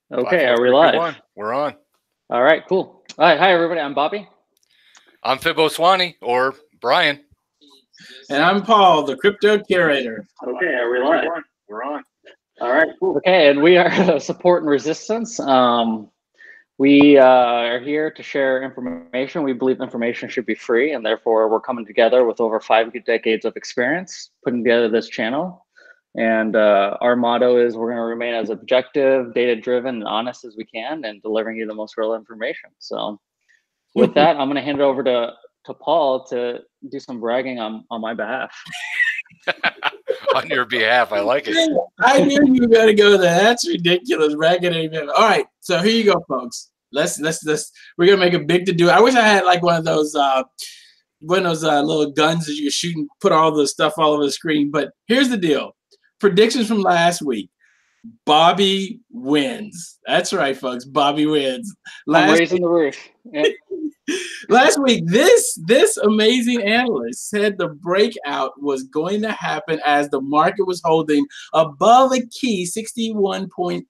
Okay, 5, are 4, we 3, 2, live? 1. We're on. All right, cool. All right, hi everybody. I'm Bobby. I'm Fibbo Swanee, or Brian. And I'm Paul, the crypto curator. Okay, are we live? We're on. All right, cool. Okay, and we are Support and Resistance. We are here to share information. We believe information should be free, and therefore we're coming together with over 5 decades of experience putting together this channel. And our motto is we're going to remain as objective, data-driven, and honest as we can, and delivering you the most real information. So with that, I'm going to hand it over to Paul to do some bragging on my behalf. On your behalf, I like it. I knew you were going to go there. That's ridiculous. Bragging. All right, so here you go, folks. Let's we're gonna make a big to do. I wish I had like one of those little guns that you can shoot and put all the stuff all over the screen. But here's the deal. Predictions from last week. Bobby wins. That's right, folks. Bobby wins. I'm raising the roof. Yep. Last week, this amazing analyst said the breakout was going to happen as the market was holding above a key 61.8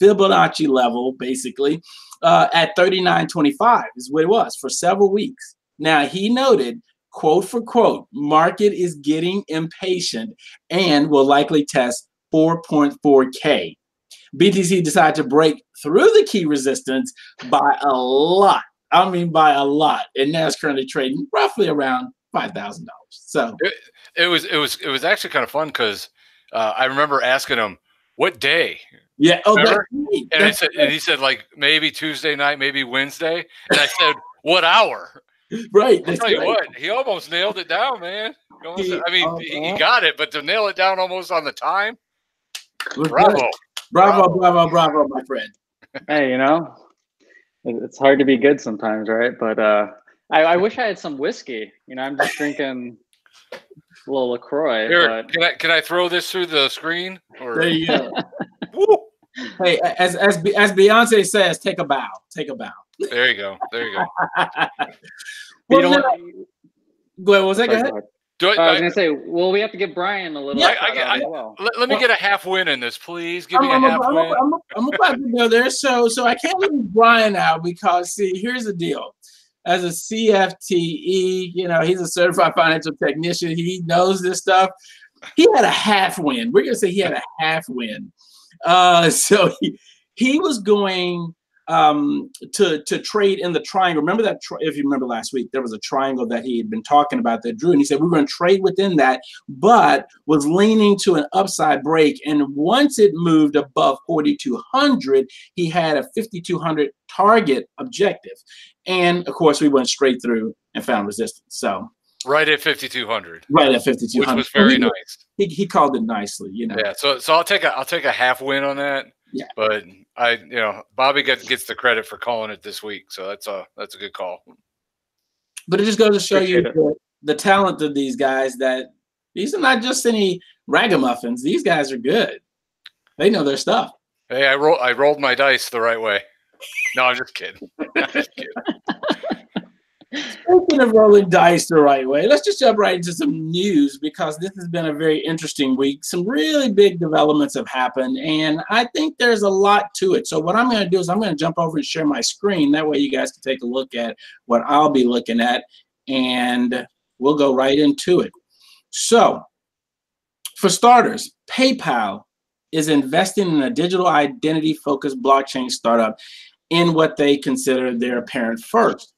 Fibonacci level, basically, at 39.25 is what it was for several weeks. Now, he noted, quote for quote, market is getting impatient and will likely test 4.4K. BTC decided to break through the key resistance by a lot. I mean, by a lot. And now it's currently trading roughly around $5,000. So it was actually kind of fun because I remember asking him, what day? Yeah. Oh, and he said like maybe Tuesday night, maybe Wednesday. And I said, what hour? Right. I'll tell you what, he almost nailed it down, man. He got it, but to nail it down almost on the time. Bravo. Bravo, my friend. Hey, you know, it's hard to be good sometimes, right? But I wish I had some whiskey. You know, I'm just drinking a little LaCroix. Here, but... can I throw this through the screen? Or... There you go. Hey, as Beyonce says, take a bow. Take a bow. There you go. Well, go ahead. What was that? Go ahead. I was gonna say, well, we have to give Brian a little. Let me get a half win in this, please. Give me a half win. I'm about to go there. So I can't leave Brian out because, see, here's the deal. As a CFTE, you know, he's a certified financial technician. He knows this stuff. He had a half win. We're gonna say he had a half win. So he was going to trade in the triangle. Remember that if you remember last week, there was a triangle that he had been talking about that drew, and he said we're going to trade within that, but was leaning to an upside break. And once it moved above 4,200, he had a 5,200 target objective. And of course, we went straight through and found resistance. So right at 5,200. Right at 5,200, which was very nice. He called it nicely, you know. Yeah. So I'll take a half win on that. Yeah. But Bobby gets the credit for calling it this week, so that's a good call. But it just goes to show you the talent of these guys, that these are not just any ragamuffins. These guys are good. They know their stuff. Hey, I rolled my dice the right way. No, I'm just kidding. Speaking of rolling dice the right way, let's just jump right into some news, because this has been a very interesting week. Some really big developments have happened, and I think there's a lot to it. So what I'm going to do is I'm going to jump over and share my screen. That way you guys can take a look at what I'll be looking at, and we'll go right into it. So for starters, PayPal is investing in a digital identity-focused blockchain startup in what they consider their parent first.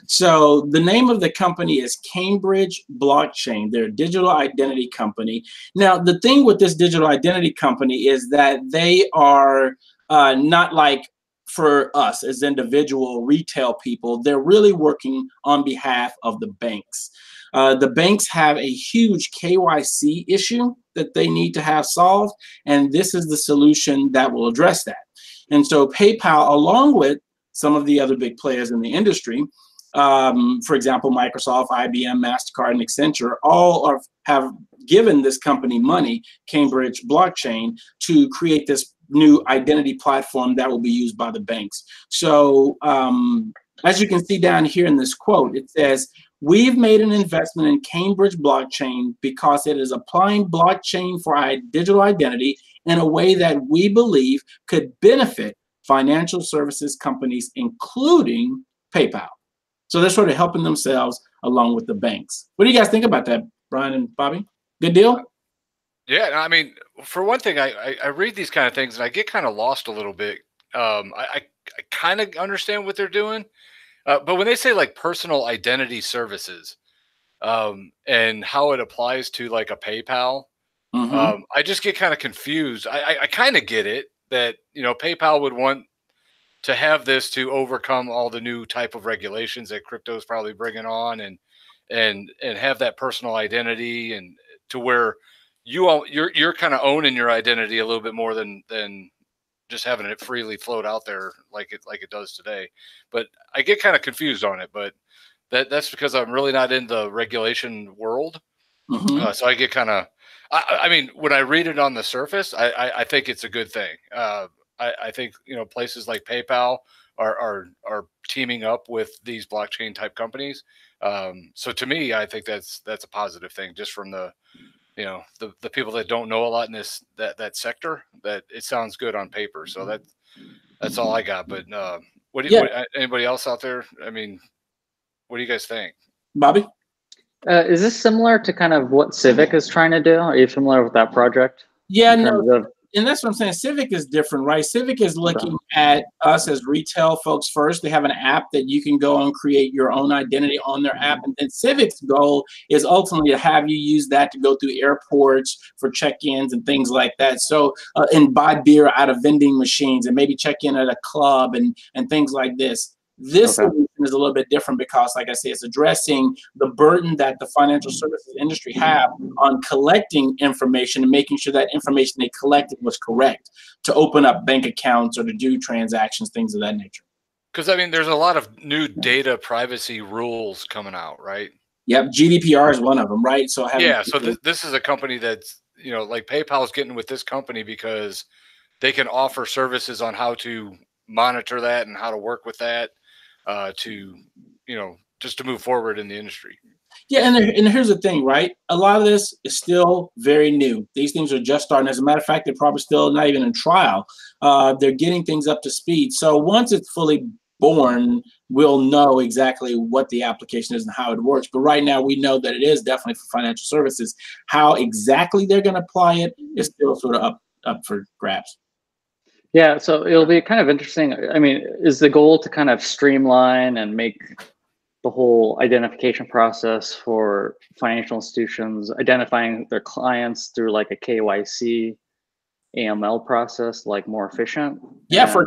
So the name of the company is Cambridge Blockchain. They're a digital identity company. Now, the thing with this digital identity company is that they are not like for us as individual retail people. They're really working on behalf of the banks. The banks have a huge KYC issue that they need to have solved, and this is the solution that will address that. And so PayPal, along with some of the other big players in the industry, for example, Microsoft, IBM, MasterCard, and Accenture, all have given this company money, Cambridge Blockchain, to create this new identity platform that will be used by the banks. So as you can see down here in this quote, it says, "We've made an investment in Cambridge Blockchain because it is applying blockchain for digital identity in a way that we believe could benefit financial services companies, including PayPal. So they're sort of helping themselves along with the banks. What do you guys think about that, Brian and Bobby? Good deal? Yeah, I mean, for one thing, I read these kind of things and I get kind of lost a little bit. I kind of understand what they're doing, but when they say like personal identity services, and how it applies to like a PayPal, I just get kind of confused. I kind of get it that, you know, PayPal would want to have this to overcome all the new type of regulations that crypto is probably bringing on, and have that personal identity, and to where you're kind of owning your identity a little bit more than just having it freely float out there like it does today. But I get kind of confused on it, but that's because I'm really not in the regulation world. So I get kind of, I mean, when I read it on the surface, I think it's a good thing. I think, you know, places like PayPal are teaming up with these blockchain type companies. So to me, I think that's a positive thing, just from the, you know, the people that don't know a lot in that sector, that it sounds good on paper. So that's all I got. But what anybody else out there? I mean, what do you guys think? Bobby? Is this similar to kind of what Civic is trying to do? Are you familiar with that project? Yeah, no. And that's what I'm saying. Civic is different, right? Civic is looking at us as retail folks first. They have an app that you can go and create your own identity on their app. And then Civic's goal is ultimately to have you use that to go through airports for check-ins and things like that. So, and buy beer out of vending machines and maybe check in at a club and things like this. This solution is a little bit different because, like I say, it's addressing the burden that the financial services industry have on collecting information and making sure that information they collected was correct to open up bank accounts or to do transactions, things of that nature. Because, I mean, there's a lot of new data privacy rules coming out, right? Yep, GDPR is one of them, right? So so this is a company that's, you know, like PayPal is getting with this company because they can offer services on how to monitor that and how to work with that. To, you know, just to move forward in the industry. Yeah, and here's the thing, right? A lot of this is still very new. These things are just starting. As a matter of fact, they're probably still not even in trial. They're getting things up to speed. So once it's fully born, we'll know exactly what the application is and how it works. But right now, we know that it is definitely for financial services. How exactly they're going to apply it is still sort of up for grabs. Yeah, so it'll be kind of interesting. I mean, is the goal to kind of streamline and make the whole identification process for financial institutions, identifying their clients through like a KYC, AML process, like more efficient? Yeah, for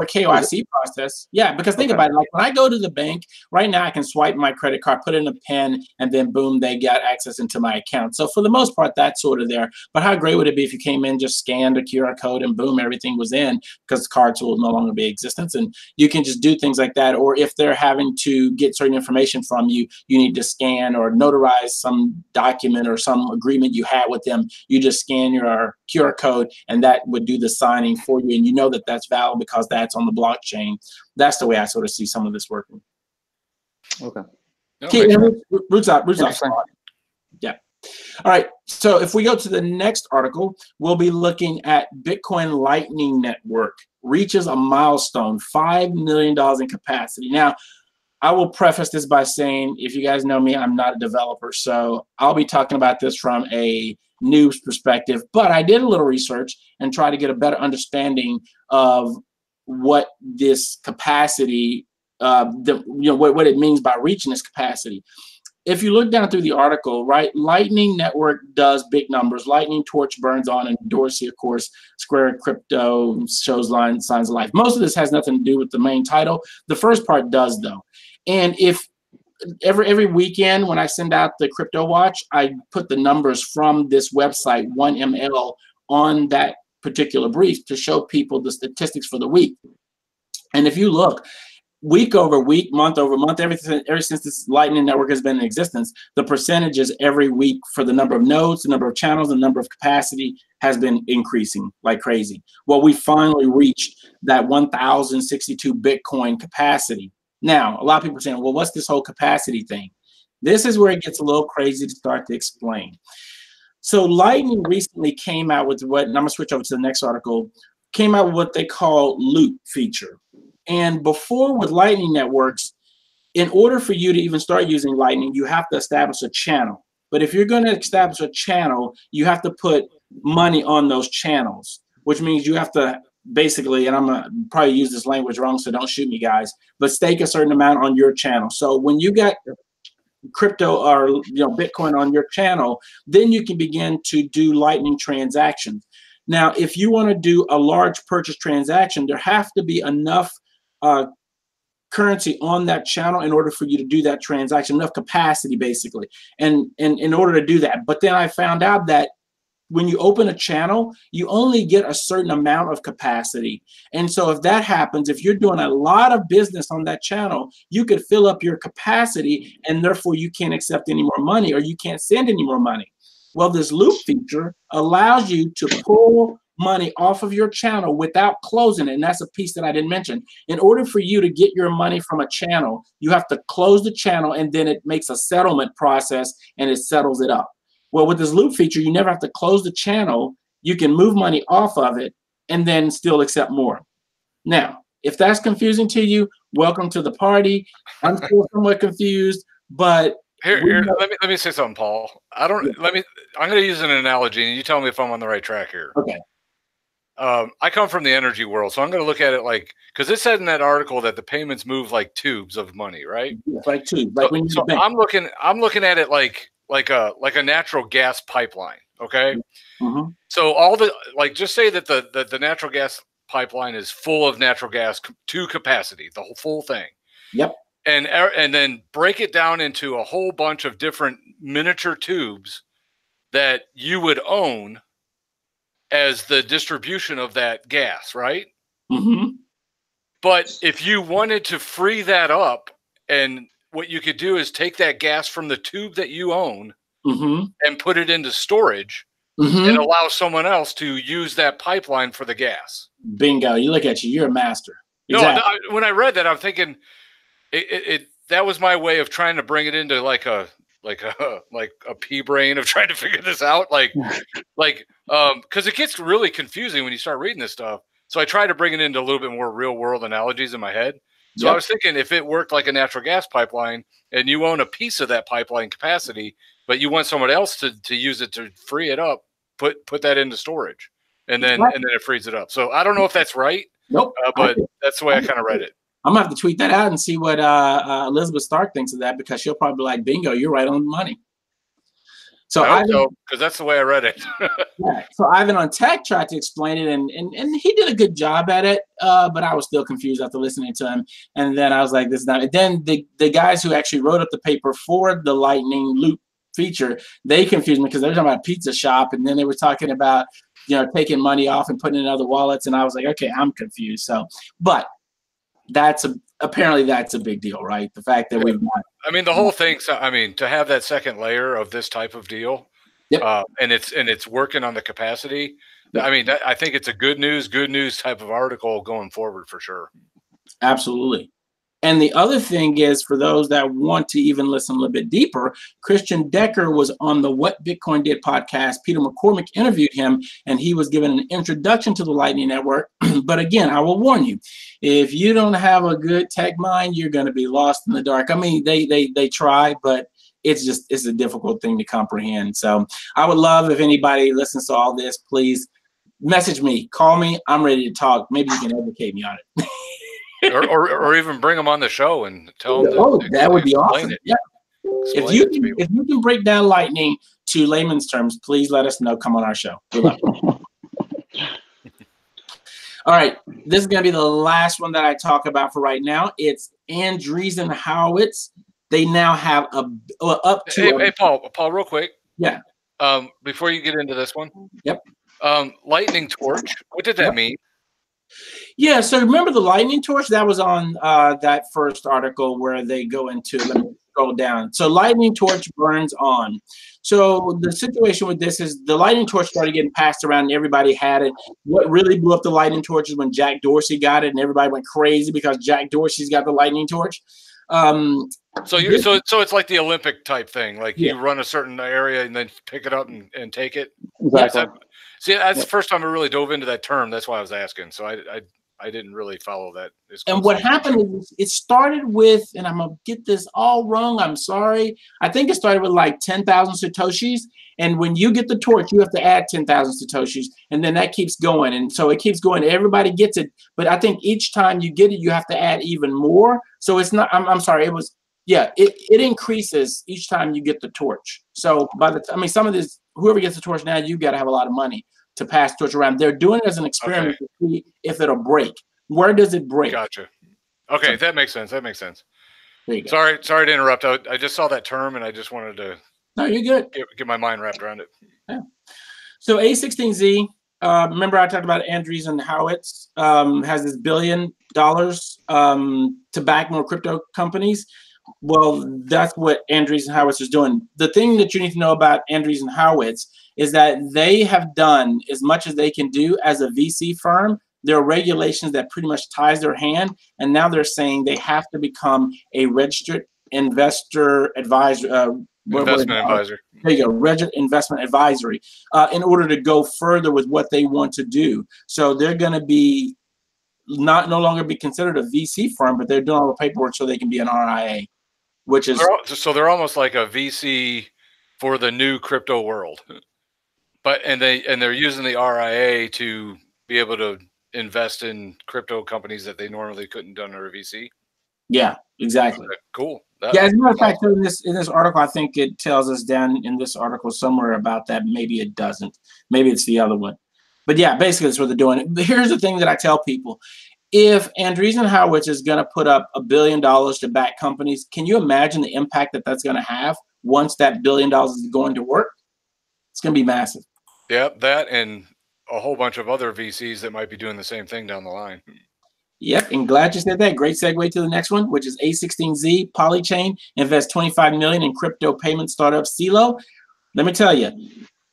a KYC process. Yeah, because think about it. Like when I go to the bank, right now I can swipe my credit card, put in a PIN, and then boom, they got access into my account. So for the most part, that's sort of there. But how great would it be if you came in, just scanned a QR code, and boom, everything was in, because cards will no longer be in existence. And you can just do things like that. Or if they're having to get certain information from you, you need to scan or notarize some document or some agreement you had with them. You just scan your QR code, and that would do the signing for you. And you know that that's valid because that's on the blockchain. That's the way I sort of see some of this working. Okay. Roots out. Yeah. All right. So if we go to the next article, we'll be looking at Bitcoin Lightning Network reaches a milestone, $5 million in capacity. Now, I will preface this by saying, if you guys know me, I'm not a developer, so I'll be talking about this from a news perspective, but I did a little research and try to get a better understanding of what this capacity, what it means by reaching this capacity. If you look down through the article, right, Lightning Network does big numbers. Lightning Torch burns on, and Dorsey, of course, Square Crypto shows signs of life. Most of this has nothing to do with the main title. The first part does, though. And if every weekend when I send out the Crypto Watch, I put the numbers from this website, 1ML, on that particular brief to show people the statistics for the week. And if you look, week over week, month over month, ever since this Lightning Network has been in existence, the percentages every week for the number of nodes, the number of channels, the number of capacity has been increasing like crazy. Well, we finally reached that 1,062 Bitcoin capacity. Now, a lot of people are saying, well, what's this whole capacity thing? This is where it gets a little crazy to start to explain. So Lightning recently came out with what, and I'm gonna switch over to the next article, came out with what they call loop feature. And before with Lightning networks, in order for you to even start using Lightning, you have to establish a channel. But if you're going to establish a channel, you have to put money on those channels, which means you have to basically, and I'm going to probably use this language wrong, so don't shoot me, guys, but stake a certain amount on your channel. So when you got crypto or Bitcoin on your channel, then you can begin to do Lightning transactions. Now, if you want to do a large purchase transaction, there have to be enough currency on that channel in order for you to do that transaction, enough capacity basically, and in order to do that. But then I found out that when you open a channel, you only get a certain amount of capacity. And so if that happens, if you're doing a lot of business on that channel, you could fill up your capacity and therefore you can't accept any more money or you can't send any more money. Well, this loop feature allows you to pull money off of your channel without closing it. And that's a piece that I didn't mention. In order for you to get your money from a channel, you have to close the channel and then it makes a settlement process and it settles it up. Well, with this loop feature, you never have to close the channel. You can move money off of it and then still accept more. Now, if that's confusing to you, welcome to the party. I'm still somewhat confused, but Here, let me say something, Paul. I'm going to use an analogy, and you tell me if I'm on the right track here. Okay. I come from the energy world, so I'm going to look at it like, because it said in that article that the payments move like tubes of money, right? Yes, like tubes. Like so I'm looking at it like a natural gas pipeline. Okay. Mm-hmm. So just say that the natural gas pipeline is full of natural gas to capacity, the whole full thing. Yep. And then break it down into a whole bunch of different miniature tubes that you would own as the distribution of that gas, right? Mm-hmm. But if you wanted to free that up, and what you could do is take that gas from the tube that you own mm-hmm. and put it into storage mm-hmm. and allow someone else to use that pipeline for the gas. Bingo. You look at you. You're a master. Exactly. No, when I read that, I'm thinking that was my way of trying to bring it into like a pea brain of trying to figure this out. Because it gets really confusing when you start reading this stuff. So I try to bring it into a little bit more real world analogies in my head. So I was thinking if it worked like a natural gas pipeline and you own a piece of that pipeline capacity, but you want someone else to use it to free it up, put that into storage and then it frees it up. So I don't know if that's right. Nope. But that's the way I kind of read it. I'm gonna have to tweet that out and see what Elizabeth Stark thinks of that, because she'll probably be like, bingo, you're right on the money. So because that's the way I read it. Yeah. So Ivan on Tech tried to explain it, and he did a good job at it, but I was still confused after listening to him. And then I was like, this is not. And then the guys who actually wrote up the paper for the Lightning Loop feature, they confused me because they were talking about a pizza shop, and then they were talking about taking money off and putting it in other wallets, and I was like, okay, I'm confused. So, but apparently that's a big deal, right? The fact that we've got. I mean, the whole thing. So, I mean, to have that second layer of this type of deal, and it's working on the capacity. Yep. I mean, I think it's a good news type of article going forward for sure. Absolutely. And the other thing is, for those that want to even listen a little bit deeper, Christian Decker was on the What Bitcoin Did podcast. Peter McCormick interviewed him, and he was given an introduction to the Lightning Network. But again, I will warn you, if you don't have a good tech mind, you're going to be lost in the dark. I mean, they try, but it's a difficult thing to comprehend. So I would love if anybody listens to all this, please message me, call me. I'm ready to talk. Maybe you can educate me on it. or even bring them on the show and tell them. That would be awesome. Yeah. If you can break down Lightning to layman's terms, please let us know. Come on our show. Good luck. All right, this is going to be the last one that I talk about for right now. It's Andreessen Horowitz. They now have up to. Hey, Paul, real quick. Yeah. Before you get into this one. Yep. Lightning torch. What did that mean? Yeah, so remember the lightning torch? That was on that first article where they go into, let me scroll down. So lightning torch burns on. So the situation with this is the lightning torch started getting passed around and everybody had it. What really blew up the lightning torch is when Jack Dorsey got it and everybody went crazy because Jack Dorsey's got the lightning torch. So you so it's like the Olympic type thing. Like Yeah. you run a certain area and then pick it up and take it. Exactly. See, that's the first time I really dove into that term. That's why I was asking. So I didn't really follow that. And what happened is it started with, and I'm gonna get this all wrong, I'm sorry. I think it started with like 10,000 Satoshis. And when you get the torch, you have to add 10,000 Satoshis. And then that keeps going. And so it keeps going. Everybody gets it. But I think each time you get it, you have to add even more. So it's not, I'm sorry, it was, yeah, it increases each time you get the torch. So by the time, I mean, some of this, whoever gets the torch now, you got to have a lot of money to pass the torch around. They're doing it as an experiment to see if it'll break. Where does it break? Gotcha. Okay, so, that makes sense. That makes sense. There you go. Sorry to interrupt. I just saw that term and I just wanted to. No, you're good. Get my mind wrapped around it. Yeah. So A16Z, remember I talked about Andreessen Horowitz has this $1 billion to back more crypto companies. Well, that's what Andreessen Horowitz is doing. The thing that you need to know about Andreessen Horowitz is that they have done as much as they can do as a VC firm. There are regulations that pretty much ties their hand, and now they're saying they have to become a registered investor advisor. Investment advisor. There you go, registered investment advisory, in order to go further with what they want to do. So they're going to be no longer be considered a VC firm, but they're doing all the paperwork so they can be an RIA, which is so they're almost like a VC for the new crypto world, but they're using the RIA to be able to invest in crypto companies that they normally couldn't do under a VC. Yeah, exactly. Okay, cool. Yeah, as a matter of fact, in this article, I think it tells us down in this article somewhere about that. Maybe it doesn't. Maybe it's the other one. But yeah, basically that's what they're doing. But here's the thing that I tell people. If Andreessen Horowitz is going to put up $1 billion to back companies, can you imagine the impact that that's going to have once that $1 billion is going to work? It's going to be massive. Yep, that and a whole bunch of other VCs that might be doing the same thing down the line. Yep, and glad you said that. Great segue to the next one, which is A16Z. Polychain invests $25 million in crypto payment startup Celo. Let me tell you,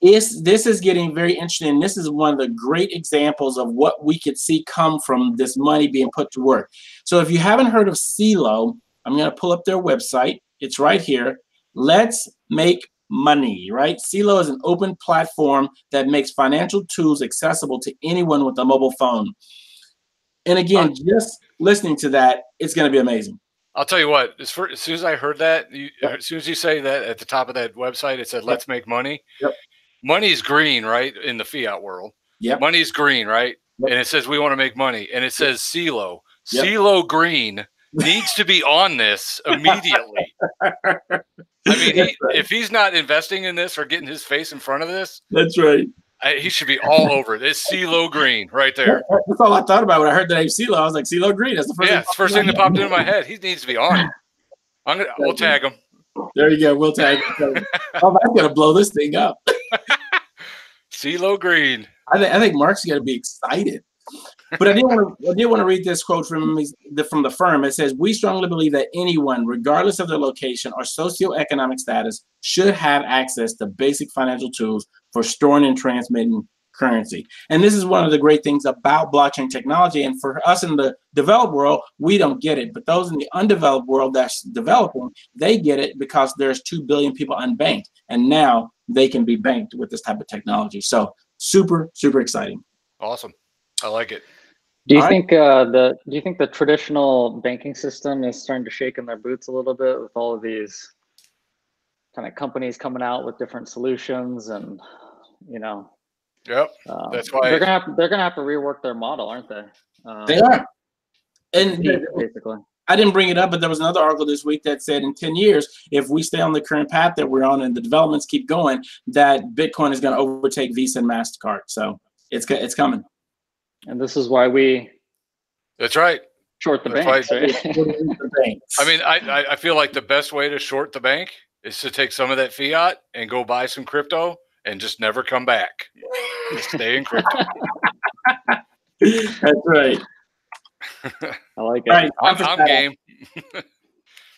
this is getting very interesting. This is one of the great examples of what we could see come from this money being put to work. So if you haven't heard of Celo, I'm going to pull up their website. It's right here. Let's make money, right? Celo is an open platform that makes financial tools accessible to anyone with a mobile phone. And again, just listening to that, it's going to be amazing. I'll tell you what, as soon as I heard that, as soon as you say that at the top of that website, it said, let's make money. Yep. Money's green, right? In the fiat world. Yep. Money's green, right? Yep. And it says we want to make money. And it says Celo. Yep. Celo Green needs to be on this immediately. I mean, if he's not investing in this or getting his face in front of this. That's right. He should be all over it. It's Celo Green right there. That's all I thought about when I heard the name Celo. I was like, Celo Green. That's the first thing that popped into my head. He needs to be on it. We'll tag him. There you go. We'll tag him. Oh, I'm going to blow this thing up. Celo Green. I think Mark's going to be excited. But I did want to read this quote from the firm. It says, "We strongly believe that anyone, regardless of their location or socioeconomic status, should have access to basic financial tools for storing and transmitting currency." And this is one of the great things about blockchain technology. And for us in the developed world, we don't get it. But those in the undeveloped world that's developing, they get it because there's 2 billion people unbanked. And now they can be banked with this type of technology. So super, super exciting. Awesome. I like it. Do you think the traditional banking system is starting to shake in their boots a little bit with all of these kind of companies coming out with different solutions and, Yep. That's why they're gonna have to rework their model, aren't they? They are. And basically, I didn't bring it up, but there was another article this week that said in 10 years, if we stay on the current path that we're on and the developments keep going, that Bitcoin is going to overtake Visa and MasterCard. So it's coming. And this is why we. That's right. Short the banks, right? I mean, I feel like the best way to short the bank is to take some of that fiat and go buy some crypto and just never come back. Just stay in crypto. That's right. I like it. Right, I'm game.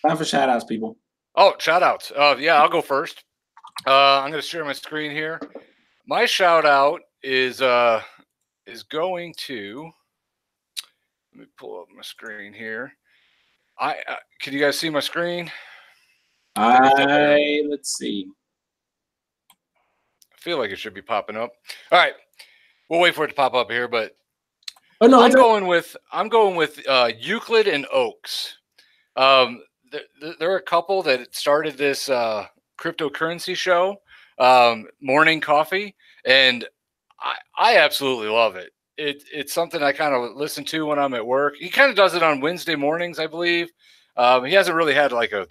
Time for shout outs, people. Oh, shout outs. Yeah, I'll go first. I'm going to share my screen here. My shout out is going to, let me pull up my screen here. Can you guys see my screen? Let's see. I feel like it should be popping up. All right, we'll wait for it to pop up here, but Oh no, I'm going with Euclid and Oaks. There are a couple that started this cryptocurrency show, Morning Coffee, and I absolutely love it. It's something I kind of listen to when I'm at work. He kind of does it on Wednesday mornings, I believe. He hasn't really had like a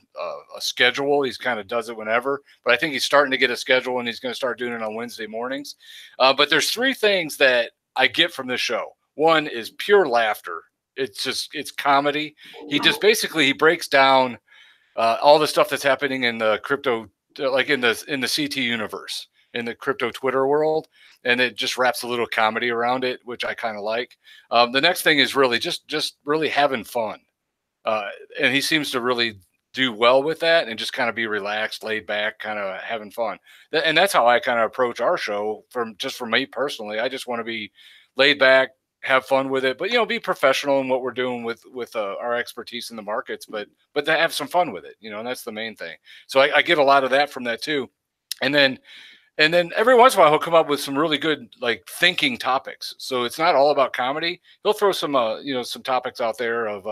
schedule. He's kind of does it whenever, but I think he's starting to get a schedule, and he's going to start doing it on Wednesday mornings. But there's three things that I get from this show. One is pure laughter. It's comedy. He just basically he breaks down all the stuff that's happening in the crypto, like in the CT universe, in the crypto Twitter world, and it just wraps a little comedy around it, which I kind of like. The next thing is really just really having fun, and he seems to really do well with that and just kind of be relaxed, laid back, kind of having fun. And that's how I kind of approach our show. For me personally, I just want to be laid back, have fun with it, but be professional in what we're doing with our expertise in the markets, but to have some fun with it, and that's the main thing. So I get a lot of that from that too. And then every once in a while he'll come up with some really good like thinking topics. So it's not all about comedy. He'll throw some some topics out there of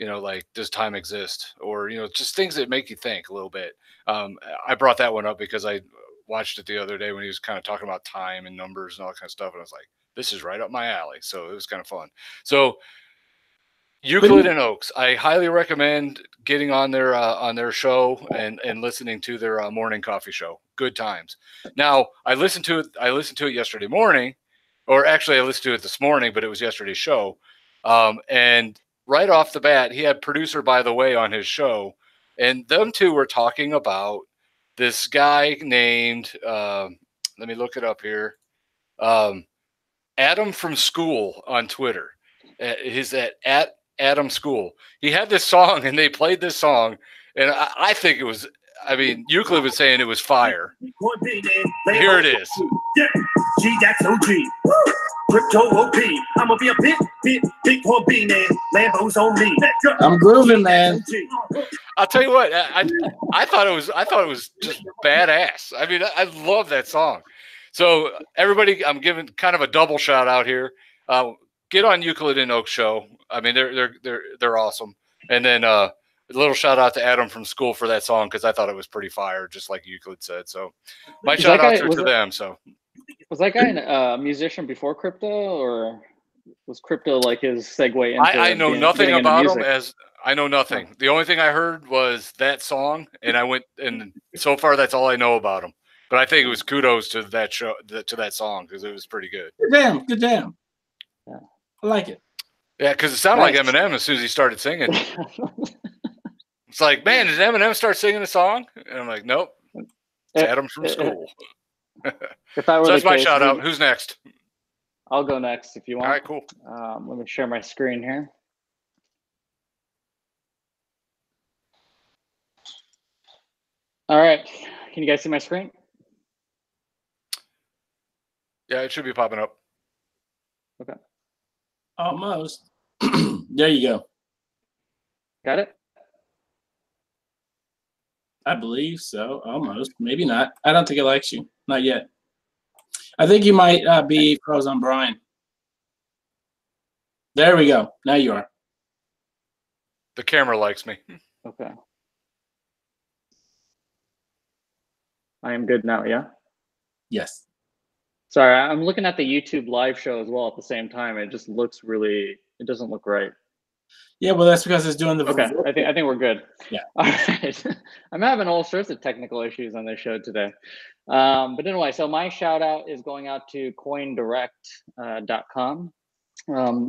like, does time exist, or just things that make you think a little bit. I brought that one up because I watched it the other day when he was kind of talking about time and numbers and all that kind of stuff, and I was like, this is right up my alley. So it was kind of fun. So Euclid and Oaks, I highly recommend getting on their show and listening to their morning coffee show. Good times. Now I listened to it yesterday morning, or actually I listened to it this morning, but it was yesterday's show. And right off the bat, he had Producer By the Way on his show, and them two were talking about this guy named let me look it up here. Adam from School on Twitter. He's at Adam School. He had this song, and they played this song, and I think it was. I mean, Euclid was saying it was fire. Here it is. Crypto OP. I'm gonna be a big horn beanie. Lambos on me. I'm grooving, man. I'll tell you what. I thought it was just badass. I mean, I love that song. So everybody, I'm giving kind of a double shout out here. Get on Euclid and Oak show. I mean, they're awesome. And then a little shout out to Adam from School for that song, because I thought it was pretty fire, just like Euclid said. So my shout outs are to them. So was that guy a musician before crypto, or was crypto like his segue into? I know nothing about him. I know nothing. The only thing I heard was that song, and I went, and so far that's all I know about him. But I think it was kudos to that show, to that song, because it was pretty good. Good jam. Yeah. I like it. Yeah, because it sounded like Eminem as soon as he started singing. It's like, man, did Eminem start singing a song? And I'm like, nope. It's Adam from School. If that were so that's my shout out. Who's next? I'll go next if you want. All right, cool. Let me share my screen here. All right. Can you guys see my screen? Yeah, it should be popping up. Okay. Almost. There you go. Got it? I believe so. Almost. Maybe not. I don't think it likes you. Not yet. I think you might be frozen on Brian. There we go. Now you are. The camera likes me. Okay. I am good now, yeah? Yes. Sorry, I'm looking at the YouTube live show as well at the same time. It just looks really, it doesn't look right. Yeah, well, that's because it's doing the. Okay, I think we're good. Yeah. All right. I'm having all sorts of technical issues on this show today. But anyway, so my shout out is going out to coindirect.com.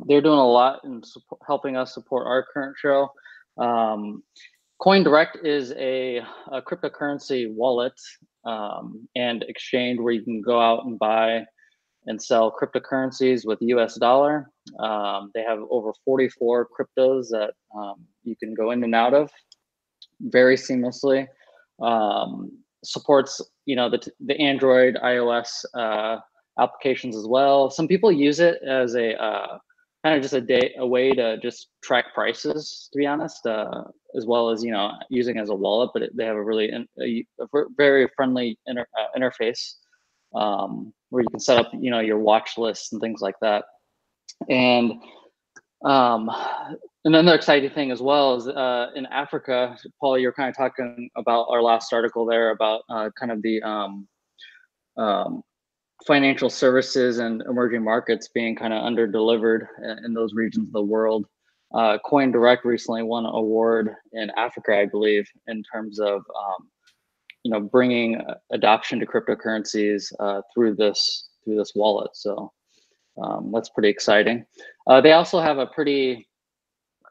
They're doing a lot in helping us support our current show. CoinDirect is a cryptocurrency wallet and exchange where you can go out and buy and sell cryptocurrencies with US dollar. They have over 44 cryptos that you can go in and out of very seamlessly. Supports, the Android, iOS applications as well. Some people use it as a kind of just a way to just track prices, to be honest, as well as, you know, using it as a wallet. But they have a really a very friendly interface where you can set up, you know, your watch lists and things like that. And another exciting thing as well is in Africa, Paul, you're kind of talking about our last article there about kind of the financial services and emerging markets being kind of under-delivered in those regions of the world. CoinDirect recently won an award in Africa, I believe, in terms of you know, bringing adoption to cryptocurrencies through this wallet. So that's pretty exciting. They also have a pretty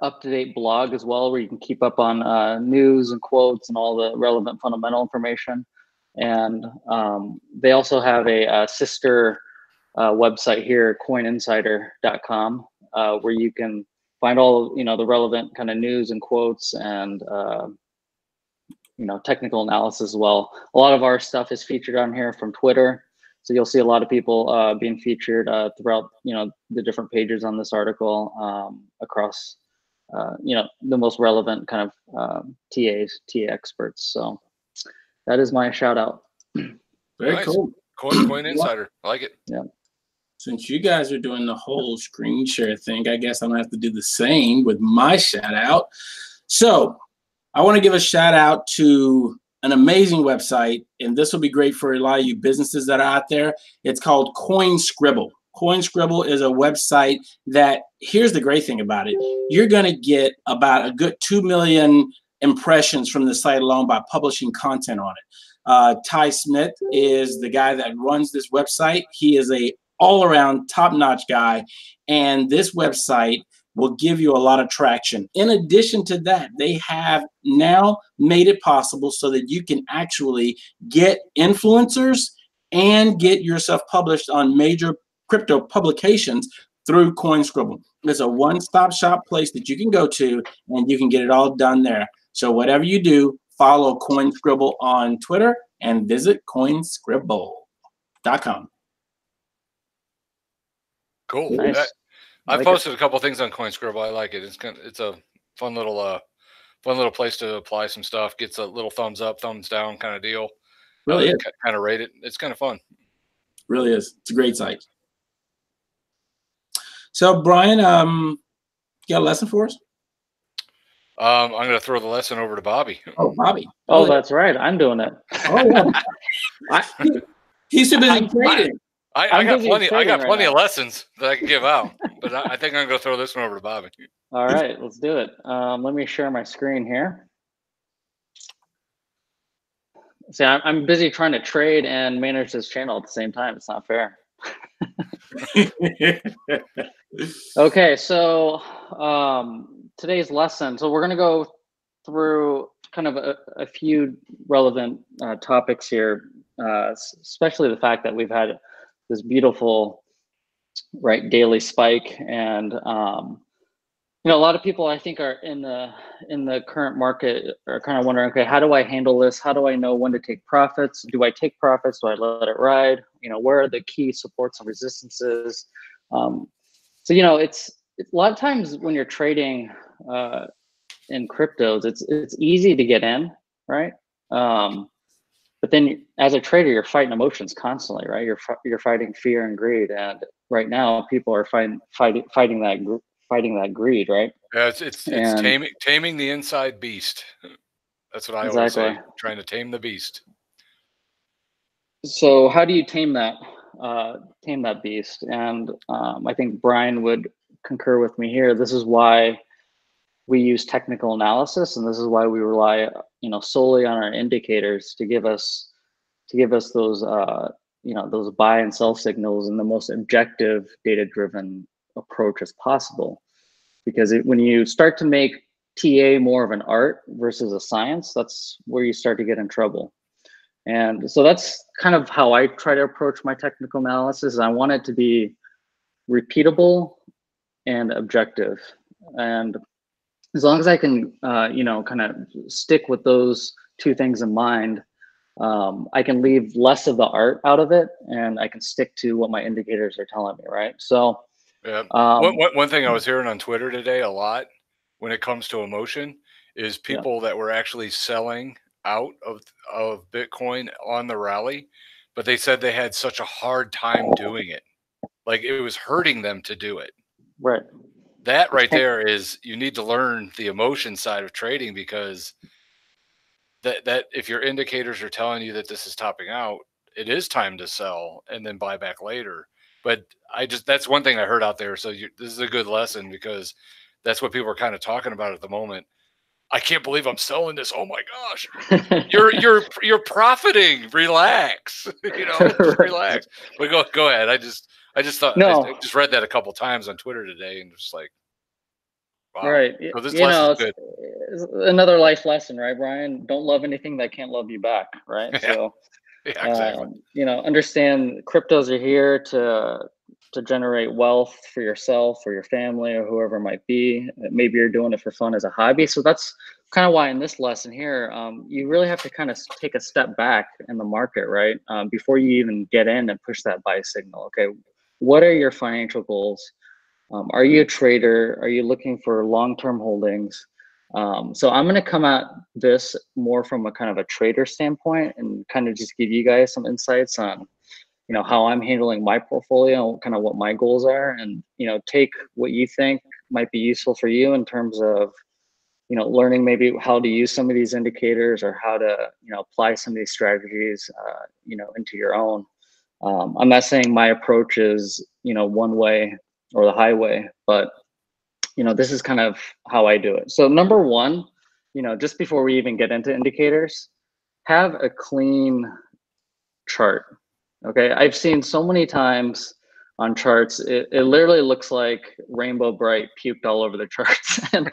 up-to-date blog as well, where you can keep up on news and quotes and all the relevant fundamental information. And they also have a sister website here, coininsider.com, where you can find all, you know, the relevant kind of news and quotes and you know, technical analysis as well. A lot of our stuff is featured on here from Twitter, so you'll see a lot of people being featured throughout, you know, the different pages on this article across you know, the most relevant kind of TA experts. So that is my shout out. Very nice. cool. Coin Insider. I like it. Yeah. Since you guys are doing the whole screen share thing, I guess I'm gonna have to do the same with my shout out. So I want to give a shout out to an amazing website, and this will be great for a lot of you businesses that are out there. It's called CoinScribble. CoinScribble is a website that, here's the great thing about it, you're going to get about a good 2 million impressions from the site alone by publishing content on it. Ty Smith is the guy that runs this website. He is a all-around top-notch guy, and this website will give you a lot of traction. In addition to that, they have now made it possible so that you can actually get influencers and get yourself published on major crypto publications through CoinScribble. It's a one-stop shop place that you can go to, and you can get it all done there. So whatever you do, follow CoinScribble on Twitter and visit coinscribble.com. Cool. Nice. I've posted a couple things on CoinScribble. I like it. It's a fun little place to apply some stuff. Gets a little thumbs up, thumbs down kind of deal. Really is. Kind of rate it. It's kind of fun. Really is. It's a great site. So Brian, you got a lesson for us? I'm going to throw the lesson over to Bobby. Oh, Bobby. Oh, that's right. I'm doing it. Oh, yeah. He's too busy trading. I got plenty of lessons that I can give out, but I think I'm going to throw this one over to Bobby. All right, let's do it. Let me share my screen here. See, I'm busy trying to trade and manage this channel at the same time. It's not fair. Okay, so today's lesson. So we're going to go through kind of a few relevant topics here, especially the fact that we've had this beautiful, right, daily spike, and you know, a lot of people I think are in the current market are kind of wondering, okay, how do I handle this? How do I know when to take profits? Do I take profits? Do I let it ride? You know, where are the key supports and resistances? So you know, it's a lot of times when you're trading in cryptos, it's easy to get in, right? But then as a trader, you're fighting emotions constantly, right? You're fighting fear and greed, and right now people are fighting that greed, right? Yeah, it's taming the inside beast. That's what I always say. Trying to tame the beast. So how do you tame that beast? And I think Brian would concur with me here. This is why we use technical analysis, and this is why we rely, you know, solely on our indicators to give us those you know, those buy and sell signals in the most objective, data-driven approach as possible. Because when you start to make TA more of an art versus a science, that's where you start to get in trouble. And so that's kind of how I try to approach my technical analysis. I want it to be repeatable and objective. And as long as I can, you know, kind of stick with those two things in mind, I can leave less of the art out of it, and I can stick to what my indicators are telling me, right? So Yeah. Um, One thing I was hearing on Twitter today a lot when it comes to emotion is yeah, people that were actually selling out of Bitcoin on the rally, but they said they had such a hard time doing it. Like it was hurting them to do it. right. That It's right there is you need to learn the emotion side of trading, because that if your indicators are telling you that this is topping out, it is time to sell and then buy back later. But that's one thing I heard out there. So this is a good lesson, because that's what people are kind of talking about at the moment. I can't believe I'm selling this. Oh my gosh. You're profiting. Relax. Just right. relax. But go ahead. I just thought I No, just read that a couple times on Twitter today, and just like, wow. right. So this You know, lesson's good. it's another life lesson, right, Brian? Don't love anything that can't love you back, right? Yeah, So, yeah, exactly. you know, understand cryptos are here to generate wealth for yourself or your family or whoever it might be. Maybe you're doing it for fun as a hobby. So that's kind of why in this lesson here, you really have to kind of take a step back in the market, right? Before you even get in and push that buy signal. Okay, what are your financial goals? Are you a trader? Are you looking for long-term holdings? So I'm going to come at this more from a kind of a trader standpoint and kind of just give you guys some insights on, you know, how I'm handling my portfolio and kind of what my goals are, and, you know, take what you think might be useful for you in terms of, you know, learning maybe how to use some of these indicators or how to, you know, apply some of these strategies, you know, into your own. I'm not saying my approach is, you know, one way or the highway, but, you know, this is kind of how I do it. So number one, you know, just before we even get into indicators, have a clean chart. Okay, I've seen so many times on charts, it literally looks like Rainbow Bright puked all over the charts. And,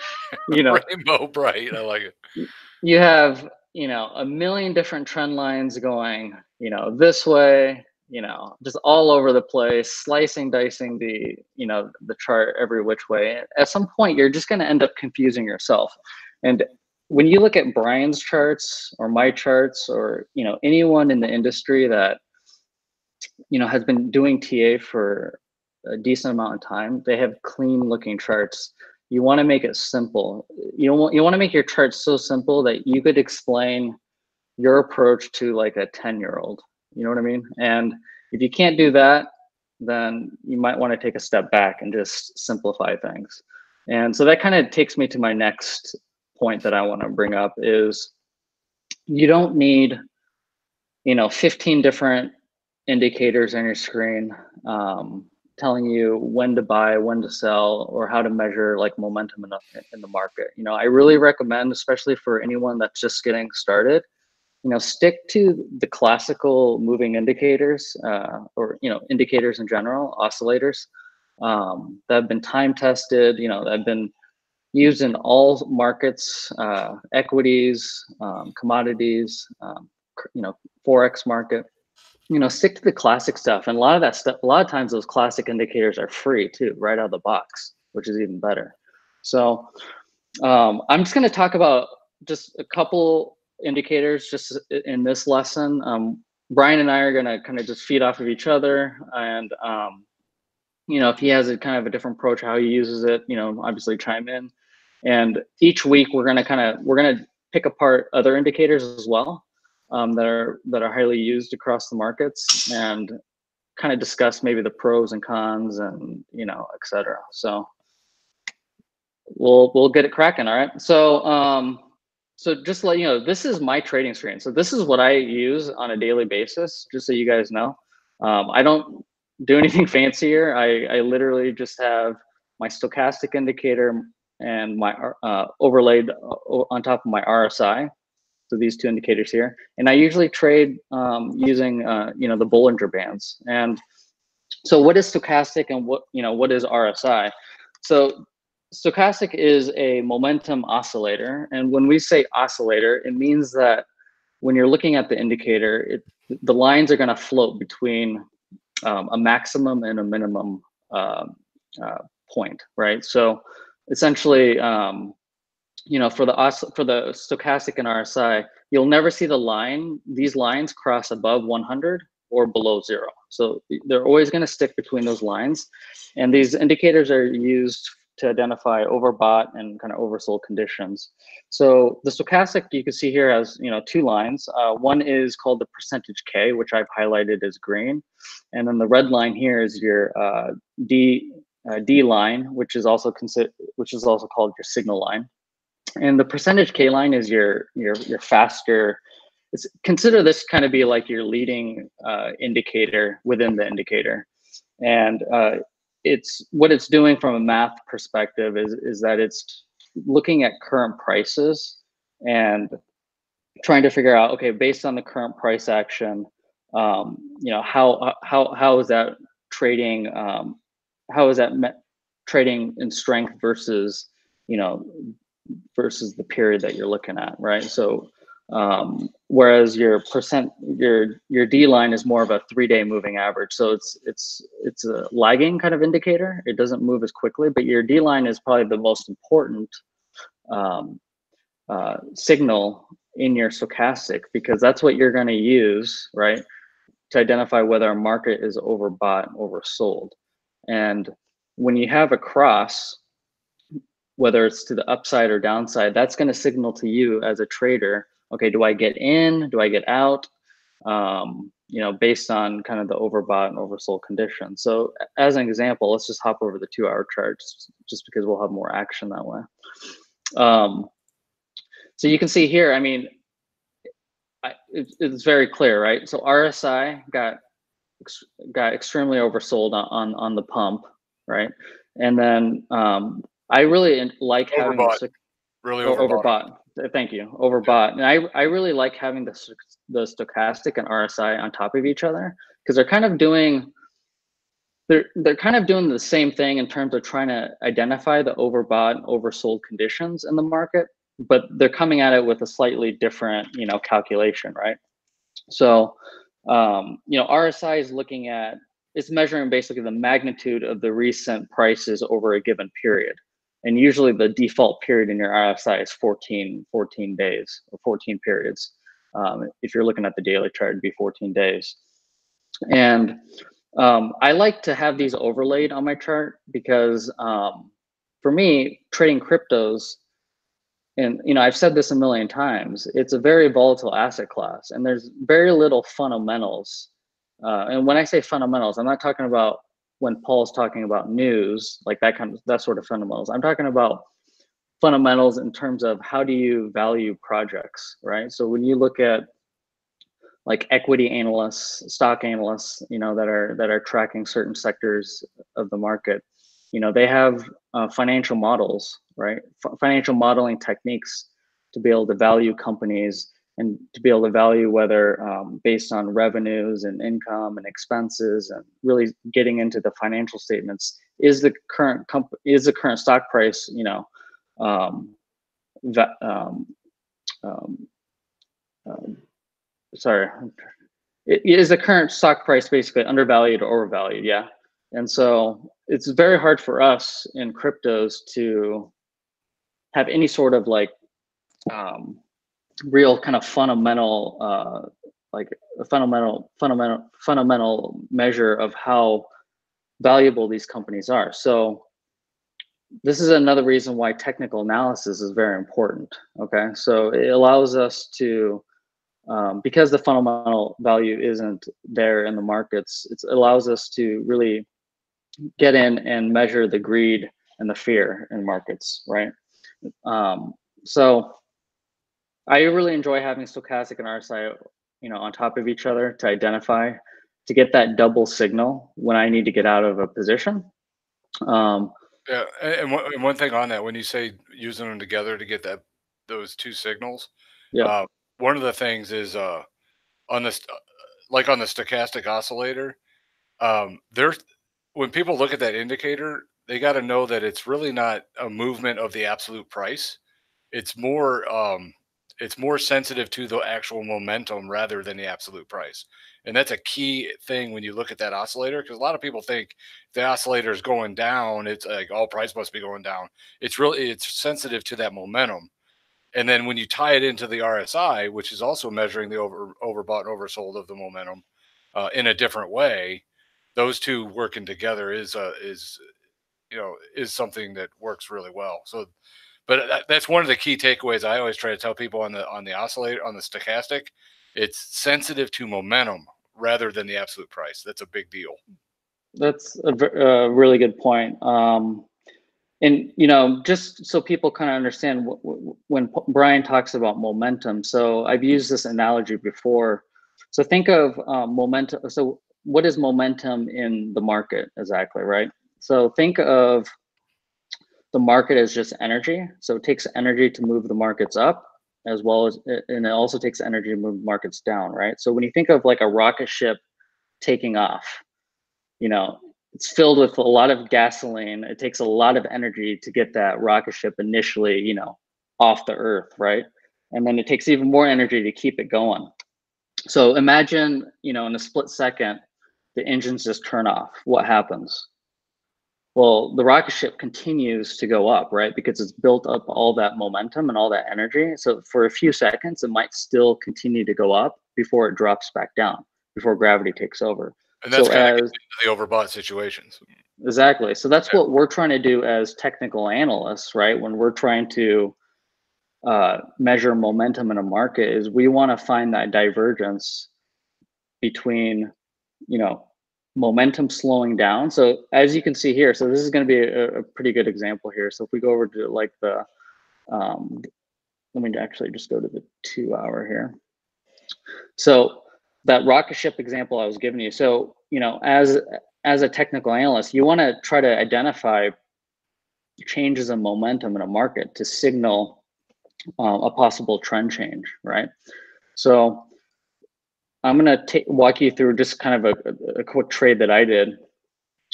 you know, Rainbow bright. I like it. you have, you know, a million different trend lines going, you know, this way, you know, just all over the place, slicing, dicing the, you know, the chart every which way. At some point, you're just going to end up confusing yourself. And when you look at Brian's charts or my charts, or, you know, anyone in the industry that, you know, has been doing TA for a decent amount of time, they have clean looking charts. You want to make it simple. You want to make your charts so simple that you could explain your approach to like a 10-year-old. You know what I mean? And if you can't do that, then you might want to take a step back and just simplify things. And so that kind of takes me to my next point that I want to bring up is you don't need, you know, 15 different indicators on your screen, telling you when to buy, when to sell, or how to measure like momentum in the market. You know, I really recommend, especially for anyone that's just getting started, you know, stick to the classical moving indicators, or, you know, indicators in general, oscillators, that have been time tested, you know, that have been used in all markets, equities, commodities, you know, Forex market. You know, stick to the classic stuff. And a lot of that stuff, a lot of times those classic indicators are free too, right out of the box, which is even better. So I'm just going to talk about just a couple indicators just in this lesson. Brian and I are going to kind of just feed off of each other. And, you know, if he has a kind of a different approach, how he uses it, you know, obviously chime in. And each week we're going to pick apart other indicators as well, that are highly used across the markets, and kind of discuss maybe the pros and cons, and, you know, et cetera. So we'll get it cracking. All right. So just to let you know, this is my trading screen. So this is what I use on a daily basis, just so you guys know. I don't do anything fancier. I literally just have my stochastic indicator and my overlaid on top of my RSI. So these two indicators here, and I usually trade using you know, the Bollinger Bands. And so what is stochastic, and what is RSI? So stochastic is a momentum oscillator, and when we say oscillator, it means that when you're looking at the indicator, the lines are going to float between a maximum and a minimum point, right? So essentially, you know, for the stochastic and RSI, you'll never see these lines cross above 100 or below 0. So they're always going to stick between those lines. And these indicators are used to identify overbought and kind of oversold conditions. So the stochastic you can see here has, you know, 2 lines. One is called the percentage K, which I've highlighted as green. And then the red line here is your D line, which is also called your signal line. And the percentage K line is your faster. Consider this kind of be like your leading indicator within the indicator. And what it's doing from a math perspective is that it's looking at current prices and trying to figure out, okay, based on the current price action, you know, how is that trading? How is that trading in strength versus, you know, versus the period that you're looking at, right? So whereas your D line is more of a 3-day moving average, so it's a lagging kind of indicator. It doesn't move as quickly, but your D line is probably the most important signal in your stochastic, because that's what you're going to use, right, to identify whether a market is overbought, oversold. And when you have a cross, whether it's to the upside or downside, that's going to signal to you as a trader, okay, do I get in? Do I get out? You know, based on kind of the overbought and oversold conditions. So as an example, let's just hop over the 2-hour charts just because we'll have more action that way. So you can see here, I mean, it's very clear, right? So RSI got extremely oversold on the pump, right? And then I really like having overbought. Thank you, overbought. And I really like having the stochastic and RSI on top of each other, because they're kind of doing the same thing in terms of trying to identify the overbought and oversold conditions in the market, but they're coming at it with a slightly different, you know, calculation, right? So you know, RSI is it's measuring basically the magnitude of the recent prices over a given period. And usually the default period in your RSI is 14 days or 14 periods. If you're looking at the daily chart, it'd be 14 days. And I like to have these overlaid on my chart because for me, trading cryptos, and you know, I've said this a million times, it's a very volatile asset class, and there's very little fundamentals. And when I say fundamentals, I'm not talking about when Paul's talking about news, like that sort of fundamentals. I'm talking about fundamentals in terms of how do you value projects, right? So when you look at like equity analysts, stock analysts, you know, that are tracking certain sectors of the market, you know, they have financial models, right? Financial modeling techniques to be able to value companies and to be able to value whether based on revenues and income and expenses, and really getting into the financial statements, is the current stock price, you know, is the current stock price basically undervalued or overvalued? Yeah. And so it's very hard for us in cryptos to have any sort of like real kind of fundamental like a fundamental measure of how valuable these companies are. So this is another reason why technical analysis is very important. Okay, so it allows us to because the fundamental value isn't there in the markets, it allows us to really get in and measure the greed and the fear in markets, right? So I really enjoy having stochastic and RSI, you know, on top of each other to identify, to get that double signal when I need to get out of a position. Yeah, and one thing on that, when you say using them together to get those 2 signals, Yeah. one of the things is on this, like on the stochastic oscillator, when people look at that indicator, they got to know that it's really not a movement of the absolute price. It's more sensitive to the actual momentum rather than the absolute price. And that's a key thing when you look at that oscillator, because a lot of people think the oscillator is going down, it's like all price must be going down. It's sensitive to that momentum. And then when you tie it into the RSI, which is also measuring the overbought and oversold of the momentum, in a different way, those two working together is something that works really well. So, but that's one of the key takeaways I always try to tell people on the oscillator, on the stochastic. It's sensitive to momentum rather than the absolute price. That's a big deal. That's a really good point. And just so people kind of understand, when Brian talks about momentum, so I've used this analogy before. So think of momentum. So what is momentum in the market exactly, right? So think of the market as just energy. So it takes energy to move the markets up, as well as, and it also takes energy to move markets down, right? So when you think of like a rocket ship taking off, it's filled with a lot of gasoline. It takes a lot of energy to get that rocket ship initially, off the earth, right? And then it takes even more energy to keep it going. So imagine, in a split second, the engines just turn off. What happens? Well, the rocket ship continues to go up, right? Because it's built up all that momentum and all that energy. So for a few seconds, it might still continue to go up before it drops back down, before gravity takes over. And that's kind of the overbought situations. Exactly. So that's what we're trying to do as technical analysts, right? When we're trying to measure momentum in a market, is we want to find that divergence between, momentum slowing down. So as you can see here, so this is going to be a pretty good example here. So if we go over to like the, let me actually just go to the 2 hour here. So that rocket ship example I was giving you. So, as a technical analyst, you want to try to identify changes in momentum in a market to signal a possible trend change, right? So I'm going to walk you through just kind of a quick trade that I did.